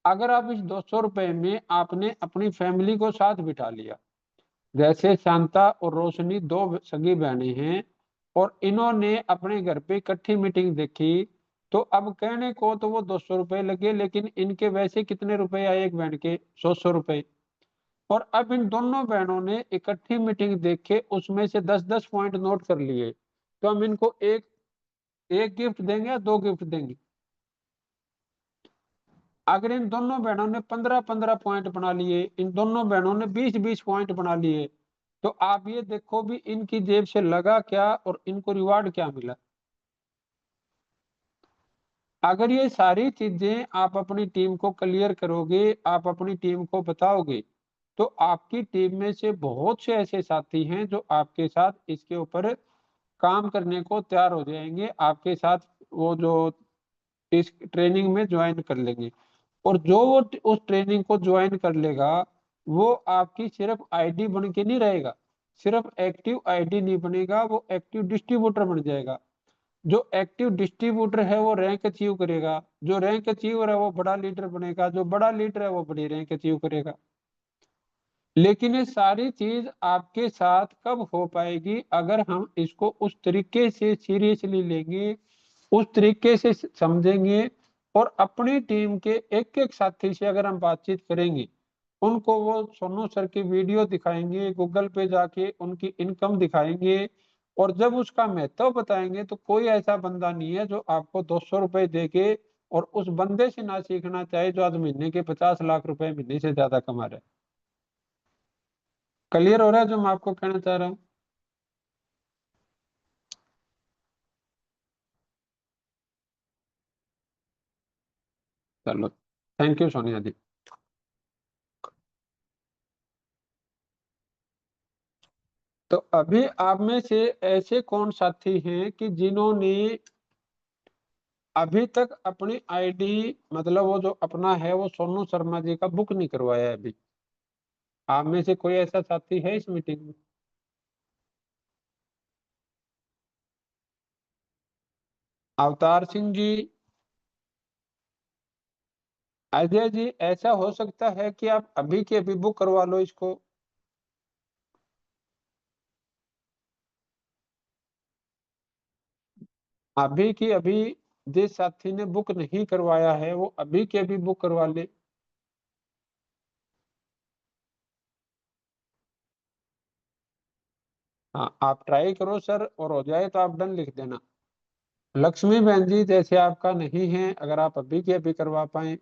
अगर आप इस 200 रुपए में आपने अपनी फैमिली को साथ बिठा लिया, जैसे शांता और रोशनी दो सगी बहनें हैं और इन्होंने अपने घर पे इकट्ठी मीटिंग देखी, तो अब कहने को तो वो 200 रुपए लगे, लेकिन इनके वैसे कितने रुपए आए एक बहन के? 100 रुपए। और अब इन दोनों बहनों ने इकट्ठी मीटिंग देख के उसमें से 10-10 पॉइंट नोट कर लिए, तो हम इनको एक एक गिफ्ट देंगे या 2 गिफ्ट देंगे? अगर इन दोनों बहनों ने 15-15 पॉइंट बना लिए, इन दोनों बहनों ने 20-20 पॉइंट बना लिए, तो आप ये देखो भी इनकी जेब से लगा क्या और इनको रिवार्ड क्या मिला। अगर ये सारी चीजें आप अपनी टीम को क्लियर करोगे, आप अपनी टीम को बताओगे, तो आपकी टीम में से बहुत से ऐसे साथी हैं जो आपके साथ इसके ऊपर काम करने को तैयार हो जाएंगे, आपके साथ वो जो इस ट्रेनिंग में ज्वाइन कर लेंगे। और जो वो उस ट्रेनिंग को ज्वाइन कर लेगा, वो आपकी सिर्फ आईडी बन के नहीं रहेगा, सिर्फ एक्टिव आईडी नहीं बनेगा, वो एक्टिव डिस्ट्रीब्यूटर बन जाएगा। जो एक्टिव डिस्ट्रीब्यूटर है वो रैंक अचीव करेगा, जो रैंक अचीवर है वो बड़ा लीडर बनेगा, जो बड़ा लीडर है वो बड़ी रैंक अचीव करेगा। लेकिन ये सारी चीज आपके साथ कब हो पाएगी? अगर हम इसको उस तरीके से सीरियसली लेंगे, उस तरीके से समझेंगे, और अपनी टीम के एक एक साथी से अगर हम बातचीत करेंगे, उनको वो सोनू सर की वीडियो दिखाएंगे, गूगल पे जाके उनकी इनकम दिखाएंगे, और जब उसका महत्व बताएंगे, तो कोई ऐसा बंदा नहीं है जो आपको 200 रुपए दे के और उस बंदे से ना सीखना चाहे जो आज महीने के 50 लाख रुपए महीने से ज्यादा कमा रहा है। क्लियर हो रहा है जो मैं आपको कहना चाह रहा हूँ? चलो, थैंक यू सोनिया जी। तो अभी आप में से ऐसे कौन साथी हैं कि जिन्होंने अभी तक अपनी आईडी, मतलब वो जो अपना है वो सोनू शर्मा जी का बुक नहीं करवाया है अभी? आप में से कोई ऐसा साथी है इस मीटिंग में? अवतार सिंह जी, अजय जी, ऐसा हो सकता है कि आप अभी के अभी बुक करवा लो इसको? अभी की अभी जिस साथी ने बुक नहीं करवाया है वो अभी के अभी बुक करवा ले। हाँ, आप ट्राई करो सर, और हो जाए तो आप डन लिख देना। लक्ष्मी बहन जी, जैसे आपका नहीं है, अगर आप अभी के अभी करवा पाए।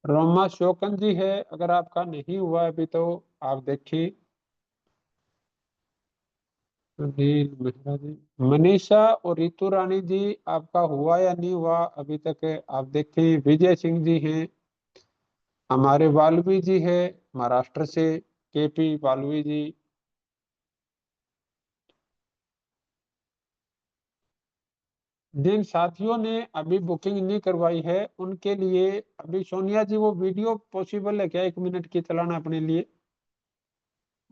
रोमा शोकन जी है, अगर आपका नहीं हुआ अभी तो आप देखिए। सुनील मेहरा जी, मनीषा और रितु रानी जी, आपका हुआ या नहीं हुआ अभी तक आप देखें। विजय सिंह जी हैं, हमारे वाल्वी जी है महाराष्ट्र से, केपी वाल्वी जी। जिन साथियों ने अभी बुकिंग नहीं करवाई है उनके लिए अभी सोनिया जी वो वीडियो पॉसिबल है क्या 1 मिनट की चलाना अपने लिए?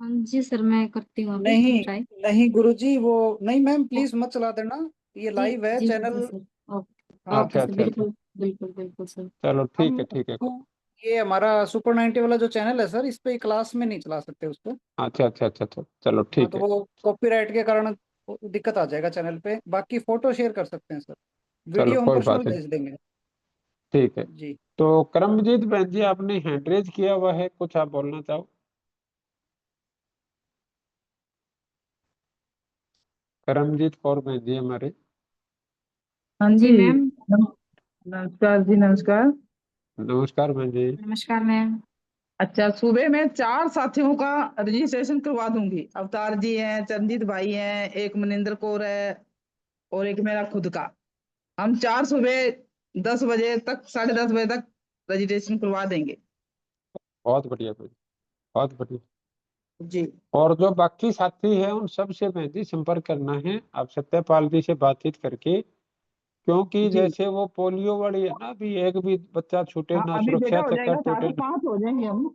हाँ जी सर, मैं करती हूँ अभी नहीं ट्राई। नहीं गुरुजी, वो नहीं मैम, प्लीज मत चला देना, ये जी लाइव है जी चैनल। सर। ओके हाँ, ओके अच्छा सर, अच्छा अच्छा, बिल्कुल बिल्कुल बिल्कुल सर। चलो ठीक हम है ठीक है। ये हमारा सुपर 90 वाला जो चैनल है सर, इस पे क्लास में नहीं चला सकते उसको। अच्छा अच्छा अच्छा अच्छा, चलो हाँ, ठीक तो है। वो कॉपीराइट के कारण दिक्कत आ जाएगा चैनल पे। बाकी फोटो शेयर कर सकते हैं सर, चलो वीडियो हम कोई पर्सनल बात नहीं, भेज देंगे। ठीक है। जी। तो करमजीत बहन जी, आपने हैंड रेज किया हुआ है, कुछ आप बोलना चाहो? करमजीत कौर बहन जी हमारे। हाँ जी जी। मैम। नमस्कार जी, नमस्कार। नमस्कार बहन जी। नमस्कार मैम। अच्छा, सुबह मैं 4 साथियों का रजिस्ट्रेशन करवा दूंगी। अवतार जी हैं, चंदित भाई हैं, एक मनिंदर कौर है और एक मेरा खुद का। हम 4 सुबह 10 बजे तक, 10:30 बजे तक रजिस्ट्रेशन करवा देंगे। बहुत बढ़िया बहन, बहुत बढ़िया। जी और जो बाकी साथी हैं उन सब से बहन जी संपर्क करना है आप सत्यपाल जी से बातचीत करके, क्योंकि जी। जैसे वो पोलियो वाली है ना, अभी एक भी बच्चा छूटे हाँ, ना, अभी बेटा सुरक्षा हो चक्कर जाएगा, टूटे सारे ना। 5 हो जाएंगे हम।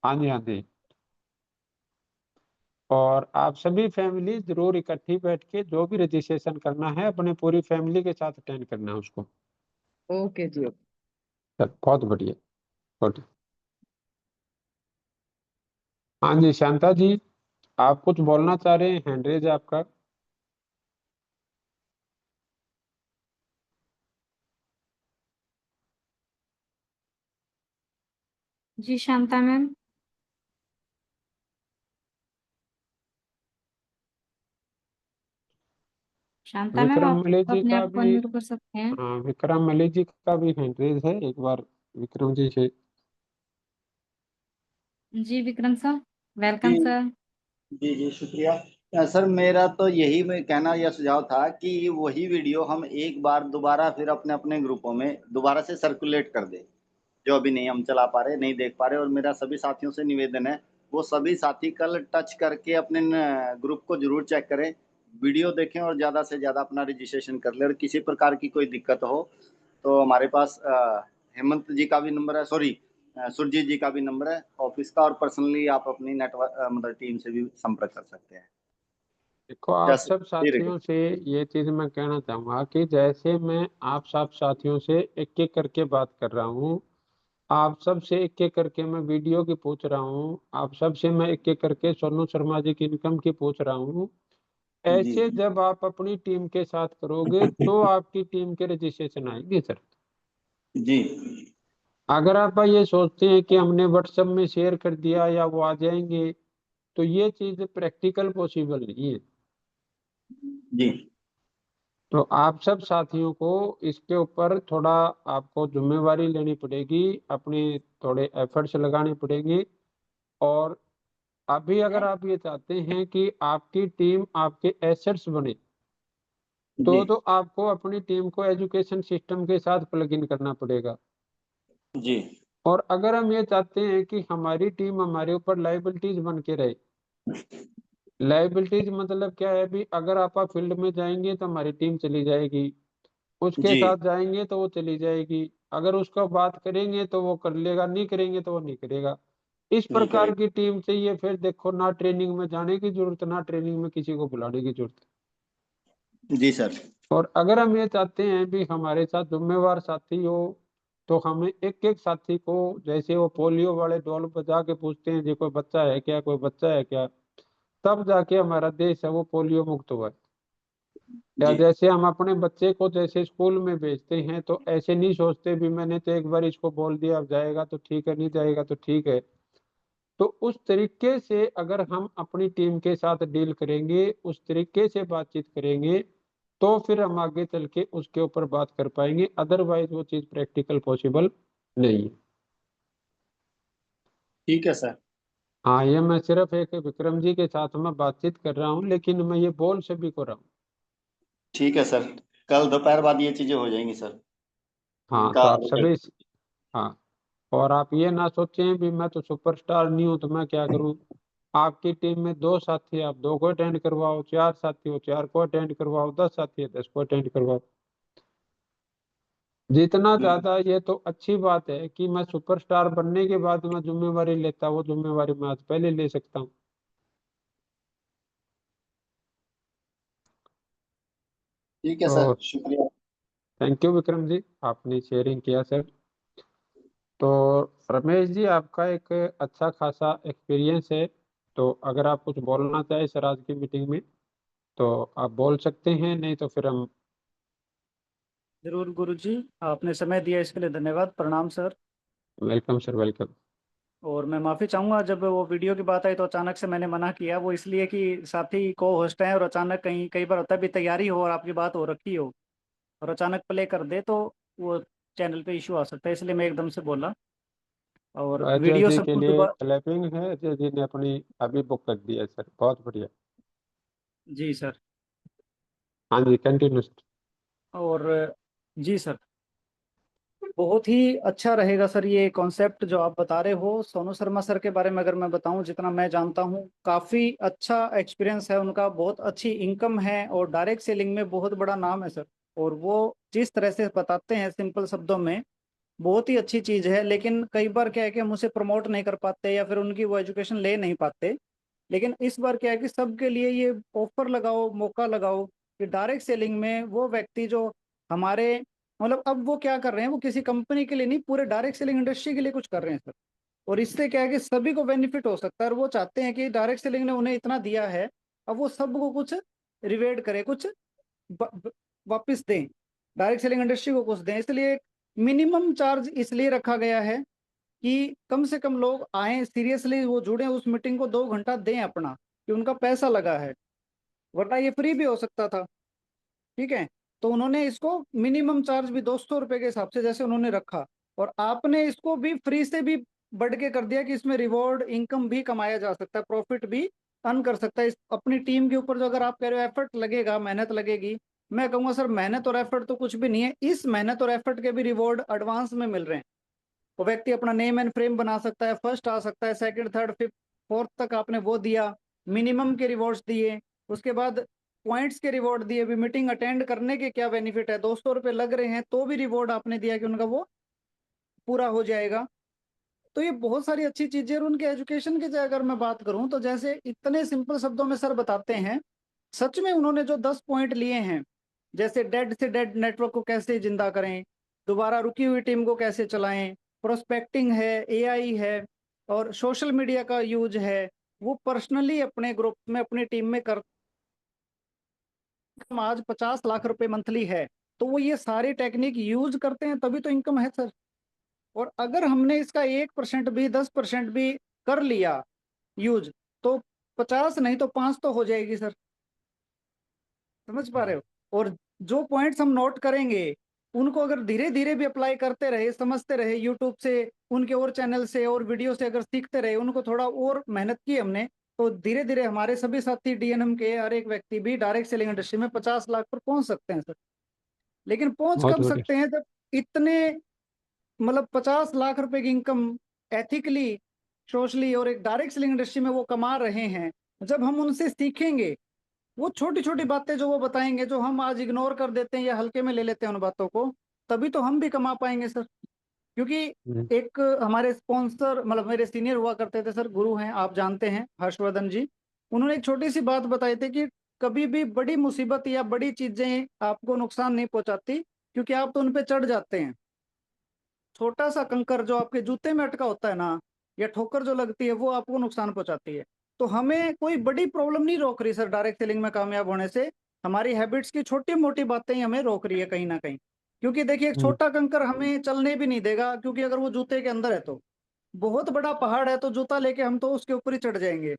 हाँ जी हाँ जी। और आप सभी फैमिली जरूर इकट्ठी बैठ के जो भी रजिस्ट्रेशन करना है अपने पूरी फैमिली के साथ अटेंड करना है उसको। ओके जी, ओके। चल, बहुत बढ़िया, गुड। हाँ जी शांता जी, आप कुछ बोलना चाह रहे हैं? हैंड रेज है आपका। जी शांता मैम। शांता मैम, विक्रम आप मले जी अपने का आप को भी, अनम्यूट कर सकते हैं। हाँ विक्रम मले जी का भी हैंड रेज है, एक बार विक्रम जी से। जी विक्रम सर, वेलकम जी सर। जी जी शुक्रिया। सर मेरा तो यही मैं कहना या सुझाव था कि वही वीडियो हम एक बार दोबारा फिर अपने अपने ग्रुपों में दोबारा से सर्कुलेट कर दें, जो अभी नहीं हम चला पा रहे, नहीं देख पा रहे। और मेरा सभी साथियों से निवेदन है, वो सभी साथी कल टच करके अपने ग्रुप को जरूर चेक करें, वीडियो देखें और ज़्यादा से ज़्यादा अपना रजिस्ट्रेशन कर ले। और किसी प्रकार की कोई दिक्कत हो तो हमारे पास हेमंत जी का भी नंबर है, सॉरी सुरजीत जी का भी नंबर है ऑफिस का, और पर्सनली आप अपनी नेटवर्क मतलब टीम से भी संपर्क कर सकते हैं। देखो आप जैसे सब साथियों से ये चीज मैं कहना चाहूंगा कि जैसे मैं आप सब साथियों से एक एक करके बात कर रहा हूँ, आप सब से एक एक करके मैं वीडियो की पूछ रहा हूँ, आप सब से मैं एक एक करके सोनू शर्मा जी की इनकम की पूछ रहा हूँ, जी ऐसे जब आप अपनी टीम के साथ करोगे तो आपकी टीम के रजिस्ट्रेशन आएगी सर। जी अगर आप ये सोचते हैं कि हमने व्हाट्सएप में शेयर कर दिया या वो आ जाएंगे, तो ये चीज प्रैक्टिकल पॉसिबल नहीं है। जी तो आप सब साथियों को इसके ऊपर थोड़ा आपको जिम्मेवारी लेनी पड़ेगी, अपने थोड़े एफर्ट्स लगाने पड़ेंगे। और अभी अगर आप ये चाहते हैं कि आपकी टीम आपके एसेट्स बने, जी तो आपको अपनी टीम को एजुकेशन सिस्टम के साथ प्लग इन करना पड़ेगा। जी और अगर हम ये चाहते हैं कि हमारी टीम हमारे ऊपर लाइबिलिटीज बन के रहे, लाइबिलिटीज मतलब क्या है? भी अगर आप फील्ड में जाएंगे तो हमारी टीम चली जाएगी, उसके जी साथ जाएंगे तो वो चली जाएगी, अगर उसका बात करेंगे तो वो कर लेगा, नहीं करेंगे तो वो नहीं करेगा। इस नहीं प्रकार करेगा। की टीम चाहिए। फिर देखो, ना ट्रेनिंग में जाने की जरूरत, ना ट्रेनिंग में किसी को बुलाने की जरूरत। जी सर। और अगर हम ये चाहते हैं भी हमारे साथ जिम्मेवार साथी हो, तो हमें एक एक साथी को, जैसे वो पोलियो वाले ढोल बजा के पूछते हैं जी कोई बच्चा है क्या, कोई बच्चा है क्या, तब जाके हमारा देश है वो पोलियो मुक्त हुआ है। या जी जैसे हम अपने बच्चे को जैसे स्कूल में भेजते हैं, तो ऐसे नहीं सोचते भी मैंने तो एक बार इसको बोल दिया, अब जाएगा तो ठीक है, नहीं जाएगा तो ठीक है। तो उस तरीके से अगर हम अपनी टीम के साथ डील करेंगे, उस तरीके से बातचीत करेंगे, तो फिर हम आगे चल के उसके ऊपर बात कर पाएंगे। अदरवाइज वो चीज प्रैक्टिकल पॉसिबल नहीं है। ठीक है सर। हाँ, ये मैं सिर्फ एक विक्रम जी के साथ में बातचीत कर रहा हूँ, लेकिन मैं ये बोल सभी को रहा हूँ। ठीक है सर, कल दोपहर बाद ये चीजें हो जाएंगी सर, हाँ, इनका तो आप सभी, हाँ, और आप ये ना सोचें भी मैं तो सुपरस्टार नहीं हूं तो मैं क्या करूं। आपकी टीम में 2 साथी, आप 2 को अटेंड करवाओ, 4 साथी हो 4 को अटेंड करवाओ, 10 साथी है 10 को अटेंड करवाओ। जितना ज्यादा, ये तो अच्छी बात है कि मैं सुपरस्टार बनने के बाद मैं जिम्मेवारी लेता, वो जिम्मेवारी मैं आज पहले ले सकता हूँ। ठीक है सर, तो शुक्रिया। थैंक यू विक्रम जी, आपने शेयरिंग किया सर। तो रमेश जी, आपका एक अच्छा खासा एक्सपीरियंस है, तो अगर आप कुछ बोलना चाहें सर आज की मीटिंग में तो आप बोल सकते हैं, नहीं तो फिर हम। जरूर गुरुजी, आपने समय दिया इसके लिए धन्यवाद। प्रणाम सर। Welcome sir, welcome. और मैं माफ़ी चाहूँगा, जब वो वीडियो की बात आई तो अचानक से मैंने मना किया, वो इसलिए कि साथी को होस्ट हैं और अचानक कहीं कई बार होता है भी तैयारी हो और आपकी बात हो रखी हो और अचानक प्ले कर दे तो वो चैनल पे इशू आ सकता है, इसलिए मैं एकदम से बोला। और अजय वीडियो जी सब के कुछ लिए क्लैपिंग है, अजय जी ने अपनी अभी बुक कर दिया है सर, बहुत बढ़िया। जी सर। हाँ जी, कंटिन्यू। और जी सर, बहुत ही अच्छा रहेगा सर ये कॉन्सेप्ट जो आप बता रहे हो। सोनू शर्मा सर के बारे में अगर मैं बताऊं, जितना मैं जानता हूं, काफ़ी अच्छा एक्सपीरियंस है उनका, बहुत अच्छी इनकम है और डायरेक्ट सेलिंग में बहुत बड़ा नाम है सर। और वो जिस तरह से बताते हैं सिंपल शब्दों में, बहुत ही अच्छी चीज़ है। लेकिन कई बार क्या है कि हम उसे प्रमोट नहीं कर पाते या फिर उनकी वो एजुकेशन ले नहीं पाते। लेकिन इस बार क्या है कि सबके लिए ये ऑफर लगाओ, मौका लगाओ कि डायरेक्ट सेलिंग में वो व्यक्ति जो हमारे मतलब अब वो क्या कर रहे हैं, वो किसी कंपनी के लिए नहीं, पूरे डायरेक्ट सेलिंग इंडस्ट्री के लिए कुछ कर रहे हैं सर। और इससे क्या है कि सभी को बेनिफिट हो सकता है, और वो चाहते हैं कि डायरेक्ट सेलिंग ने उन्हें इतना दिया है, अब वो सबको कुछ रिवेट करे, कुछ वापस दें, डायरेक्ट सेलिंग इंडस्ट्री को कुछ दें। इसलिए मिनिमम चार्ज इसलिए रखा गया है कि कम से कम लोग आए, सीरियसली वो जुड़े उस मीटिंग को, 2 घंटा दें अपना, कि उनका पैसा लगा है, वरना ये फ्री भी हो सकता था। ठीक है, तो उन्होंने इसको मिनिमम चार्ज भी 200 रुपए के हिसाब से जैसे उन्होंने रखा, और आपने इसको भी फ्री से भी बढ़ के कर दिया कि इसमें रिवॉर्ड इनकम भी कमाया जा सकता है, प्रॉफिट भी अर्न कर सकता है। अपनी टीम के ऊपर जो अगर आप कह रहे हो एफर्ट लगेगा, मेहनत लगेगी, मैं कहूंगा सर मेहनत और एफर्ट तो कुछ भी नहीं है, इस मेहनत और एफर्ट के भी रिवॉर्ड एडवांस में मिल रहे हैं। वो व्यक्ति अपना नेम एंड फ्रेम बना सकता है, फर्स्ट आ सकता है, सेकंड थर्ड फिफ्थ फोर्थ तक आपने वो दिया, मिनिमम के रिवॉर्ड्स दिए, उसके बाद पॉइंट्स के रिवॉर्ड दिए, अभी मीटिंग अटेंड करने के क्या बेनिफिट है, 200 रुपये लग रहे हैं तो भी रिवॉर्ड आपने दिया कि उनका वो पूरा हो जाएगा। तो ये बहुत सारी अच्छी चीजें। और उनके एजुकेशन की अगर मैं बात करूं तो जैसे इतने सिंपल शब्दों में सर बताते हैं, सच में उन्होंने जो 10 पॉइंट लिए हैं, जैसे डेड से डेड नेटवर्क को कैसे जिंदा करें, दोबारा रुकी हुई टीम को कैसे चलाएं, प्रोस्पेक्टिंग है, एआई है, और सोशल मीडिया का यूज है, वो पर्सनली अपने ग्रुप में अपनी टीम में कर, आज 50 लाख रुपए मंथली है, तो वो ये सारी टेक्निक यूज करते हैं तभी तो इनकम है सर। और अगर हमने इसका 1% भी 10% भी कर लिया यूज, तो 50 नहीं तो 5 तो हो जाएगी सर, समझ पा रहे हो। और जो पॉइंट्स हम नोट करेंगे उनको अगर धीरे धीरे भी अप्लाई करते रहे, समझते रहे, यूट्यूब से, उनके और चैनल से और वीडियो से अगर सीखते रहे, उनको थोड़ा और मेहनत की हमने, तो धीरे धीरे हमारे सभी साथी डीएनएम के हर एक व्यक्ति भी डायरेक्ट सेलिंग इंडस्ट्री में 50 लाख पर पहुंच सकते हैं सर। लेकिन पहुंच बहुत कब बढ़िया। सकते हैं जब इतने मतलब 50 लाख रुपए की इनकम एथिकली, सोशली और एक डायरेक्ट सेलिंग इंडस्ट्री में वो कमा रहे हैं, जब हम उनसे सीखेंगे, वो छोटी छोटी बातें जो वो बताएंगे, जो हम आज इग्नोर कर देते हैं या हल्के में ले लेते हैं उन बातों को, तभी तो हम भी कमा पाएंगे सर। क्योंकि एक हमारे स्पॉन्सर मतलब मेरे सीनियर हुआ करते थे सर, गुरु हैं आप जानते हैं, हर्षवर्धन जी, उन्होंने एक छोटी सी बात बताई थी कि कभी भी बड़ी मुसीबत या बड़ी चीजें आपको नुकसान नहीं पहुंचाती, क्योंकि आप तो उन पे चढ़ जाते हैं। छोटा सा कंकर जो आपके जूते में अटका होता है ना, या ठोकर जो लगती है, वो आपको नुकसान पहुंचाती है। तो हमें कोई बड़ी प्रॉब्लम नहीं रोक रही सर डायरेक्ट सेलिंग में कामयाब होने से, हमारी हैबिट्स की छोटी मोटी बातें ही हमें रोक रही है कहीं ना कहीं। क्योंकि देखिए एक छोटा कंकर हमें चलने भी नहीं देगा, क्योंकि अगर वो जूते के अंदर है तो, बहुत बड़ा पहाड़ है तो जूता लेके हम तो उसके ऊपर ही चढ़ जाएंगे।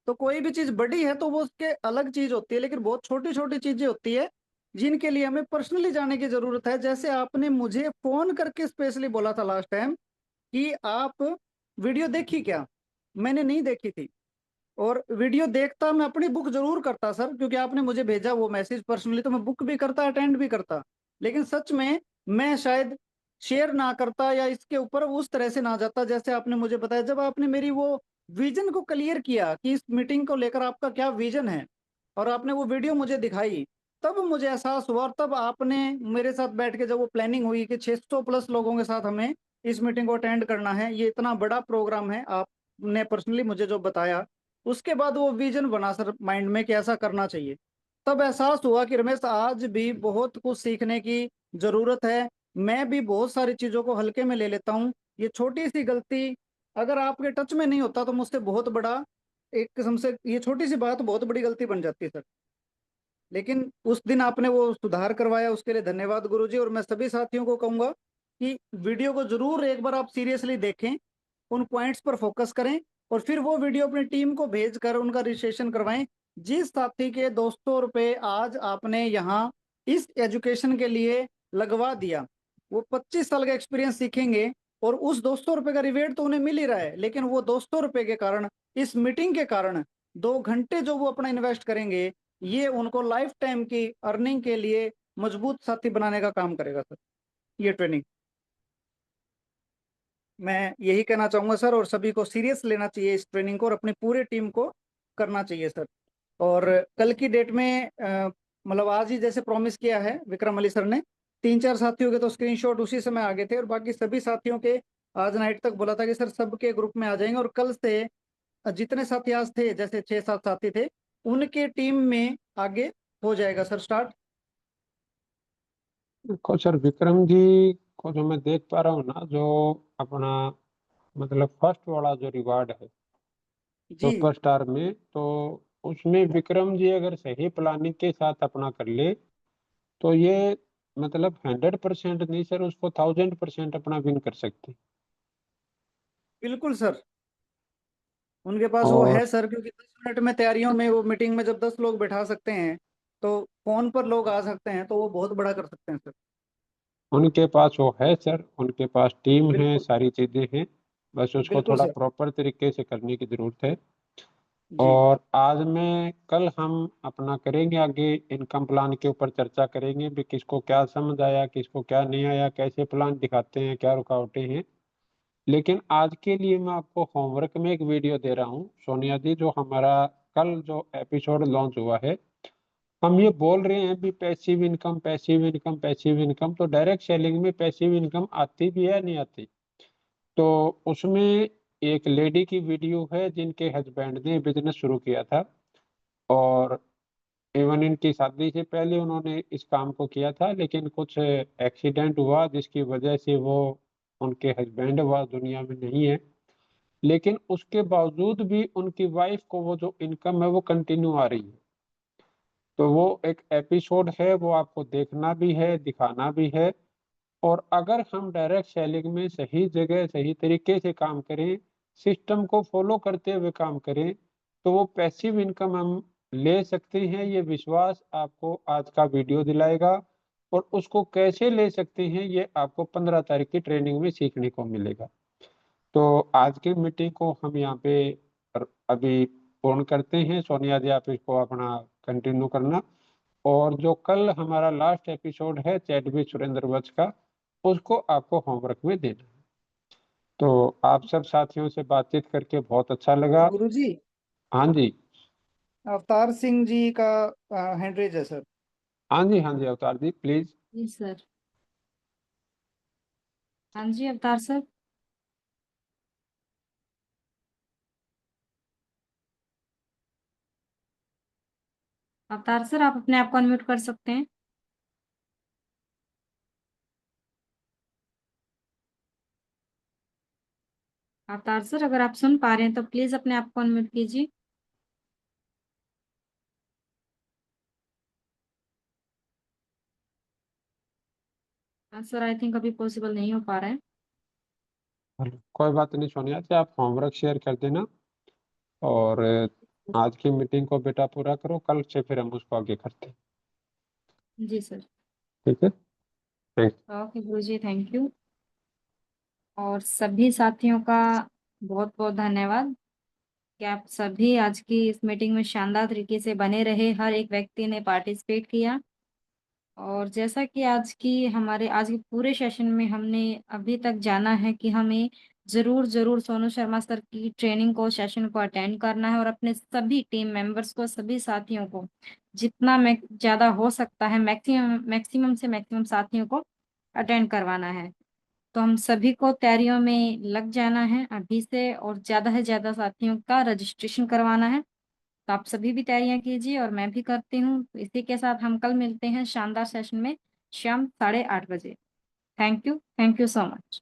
तो कोई भी चीज बड़ी है तो वो उसके अलग चीज होती है, लेकिन बहुत छोटी छोटी चीजें होती है जिनके लिए हमें पर्सनली जाने की जरूरत है। जैसे आपने मुझे फोन करके स्पेशली बोला था लास्ट टाइम कि आप वीडियो देखी क्या, मैंने नहीं देखी थी, और वीडियो देखता मैं अपनी बुक जरूर करता सर, क्योंकि आपने मुझे भेजा वो मैसेज पर्सनली, तो मैं बुक भी करता, अटेंड भी करता, लेकिन सच में मैं शायद शेयर ना करता या इसके ऊपर उस तरह से ना जाता जैसे आपने मुझे बताया। जब आपने मेरी वो विजन को क्लियर किया कि इस मीटिंग को लेकर आपका क्या विजन है, और आपने वो वीडियो मुझे दिखाई, तब मुझे एहसास हुआ, और तब आपने मेरे साथ बैठ के जब वो प्लानिंग हुई कि 600 प्लस लोगों के साथ हमें इस मीटिंग को अटेंड करना है, ये इतना बड़ा प्रोग्राम है, आपने पर्सनली मुझे जो बताया, उसके बाद वो विजन बना सर माइंड में कि ऐसा करना चाहिए। तब एहसास हुआ कि रमेश आज भी बहुत कुछ सीखने की जरूरत है, मैं भी बहुत सारी चीजों को हल्के में ले लेता हूँ। ये छोटी सी गलती अगर आपके टच में नहीं होता तो मुझसे बहुत बड़ा, एक किस्म से ये छोटी सी बात बहुत बड़ी गलती बन जाती है सर। लेकिन उस दिन आपने वो सुधार करवाया, उसके लिए धन्यवाद गुरुजी। और मैं सभी साथियों को कहूंगा कि वीडियो को जरूर एक बार आप सीरियसली देखें, उन पॉइंट्स पर फोकस करें, और फिर वो वीडियो अपनी टीम को भेजकर उनका रजिस्ट्रेशन करवाएं। जिस साथी के 200 रुपये आज आपने यहाँ इस एजुकेशन के लिए लगवा दिया, वो 25 साल का एक्सपीरियंस सीखेंगे, और उस 200 रुपये का रिवेट तो उन्हें मिल ही रहा है, लेकिन वो 200 रुपये के कारण, इस मीटिंग के कारण 2 घंटे जो वो अपना इन्वेस्ट करेंगे, ये उनको लाइफ टाइम की अर्निंग के लिए मजबूत साथी बनाने का काम करेगा सर, ये ट्रेनिंग। मैं यही कहना चाहूंगा सर, और सभी को सीरियस लेना चाहिए इस ट्रेनिंग को, और अपनी पूरी टीम को करना चाहिए सर। और कल की डेट में मतलब आज ही जैसे प्रॉमिस किया है विक्रम अली सर ने, 3-4 साथियों के तो स्क्रीनशॉट उसी समय आ गए थे, और बाकी सभी साथियों के आज नाइट तक बोला था कि सर सबके ग्रुप में आ जाएंगे, और कल से जितने साथी आज थे, जैसे 6-7 साथी थे, उनके टीम में आगे हो जाएगा सर स्टार्ट। देखो सर, विक्रम जी को जो मैं देख पा रहा हूँ ना, जो अपना मतलब फर्स्ट वाला जो रिवार्ड है जी सुपरस्टार में, तो उसमें विक्रम जी अगर सही प्लानिंग के साथ अपना कर ले तो ये मतलब 100% नहीं सर, उसको 1000% अपना विन कर सकते। बिल्कुल सर, उनके पास वो और है सर, क्योंकि 10 मिनट में तैयारियों में, वो मीटिंग में जब 10 लोग बैठा सकते हैं तो फोन पर लोग आ सकते हैं, तो वो बहुत बड़ा कर सकते हैं सर। उनके पास वो है सर, उनके पास टीम है, बिल्कुल सारी चीजें हैं, बस उसको बिल्कुल थोड़ा सर। प्रॉपर तरीके से करने की जरूरत है। जी और आज में कल हम अपना करेंगे आगे इनकम प्लान के ऊपर चर्चा करेंगे भी किसको क्या समझ आया, किसको क्या नहीं आया, कैसे प्लान दिखाते हैं, क्या रुकावटें हैं। लेकिन आज के लिए मैं आपको होमवर्क में एक वीडियो दे रहा हूँ सोनिया जी, जो हमारा कल जो एपिसोड लॉन्च हुआ है, हम ये बोल रहे हैं भी passive income, passive income, passive income, तो डायरेक्ट सेलिंग में पैसिव इनकम आती भी है नहीं आती? तो उसमें एक लेडी की वीडियो है जिनके हस्बैंड ने बिजनेस शुरू किया था, और इवन इनकी शादी से पहले उन्होंने इस काम को किया था, लेकिन कुछ एक्सीडेंट हुआ जिसकी वजह से वो उनके हस्बैंड वह दुनिया में नहीं है। लेकिन उसके बावजूद भी उनकी वाइफ को वो जो इनकम है वो कंटिन्यू आ रही है। तो वो एक एपिसोड है, वो आपको देखना भी है, दिखाना भी है। और अगर हम डायरेक्ट सेलिंग में सही जगह सही तरीके से काम करें, सिस्टम को फॉलो करते हुए काम करें, तो वो पैसिव इनकम हम ले सकते हैं। ये विश्वास आपको आज का वीडियो दिलाएगा, और उसको कैसे ले सकते हैं ये आपको 15 तारीख की ट्रेनिंग में सीखने को मिलेगा। तो आज की मीटिंग को हम यहाँ पे अभी पूर्ण करते हैं। सोनिया जी, आप इसको अपना कंटिन्यू करना। और जो कल हमारा लास्ट एपिसोड है चैट विद सुरेंद्र वत्स का, उसको आपको होमवर्क में देना है। तो आप सब साथियों से बातचीत करके बहुत अच्छा लगा। गुरुजी, हाँ जी, अवतार सिंह जी का हैंड रेज है सर। हाँ जी, हाँ जी अवतार जी प्लीज। Ji sir. हाँ जी अवतार सर। अवतार सर, आप अपने आप को अनम्यूट कर सकते हैं। अवतार सर, अगर आप सुन पा रहे हैं तो प्लीज अपने आप को अनम्यूट कीजिए। सर आई थिंक अभी पॉसिबल नहीं हो पा रहा है। कोई बात नहीं सोनिया जी, आप होमवर्क शेयर कर देना, और आज की मीटिंग को बेटा पूरा करो, कल से फिर हम उसको आगे करते हैं। जी सर। ठीक है, thank okay Guruji, thank you. और सभी साथियों का बहुत बहुत धन्यवाद कि आप सभी आज की इस मीटिंग में शानदार तरीके से बने रहे। हर एक व्यक्ति ने पार्टिसिपेट किया। और जैसा कि आज के पूरे सेशन में हमने अभी तक जाना है कि हमें जरूर जरूर सोनू शर्मा सर की ट्रेनिंग को, सेशन को अटेंड करना है, और अपने सभी टीम मेंबर्स को, सभी साथियों को जितना ज्यादा हो सकता है मैक्सिमम मैक्सिमम से मैक्सिमम साथियों को अटेंड करवाना है। तो हम सभी को तैयारियों में लग जाना है अभी से, और ज्यादा से ज्यादा साथियों का रजिस्ट्रेशन करवाना है। तो आप सभी भी तैयारियां कीजिए और मैं भी करती हूँ। तो इसी के साथ हम कल मिलते हैं शानदार सेशन में शाम 8:30 बजे। Thank you so much.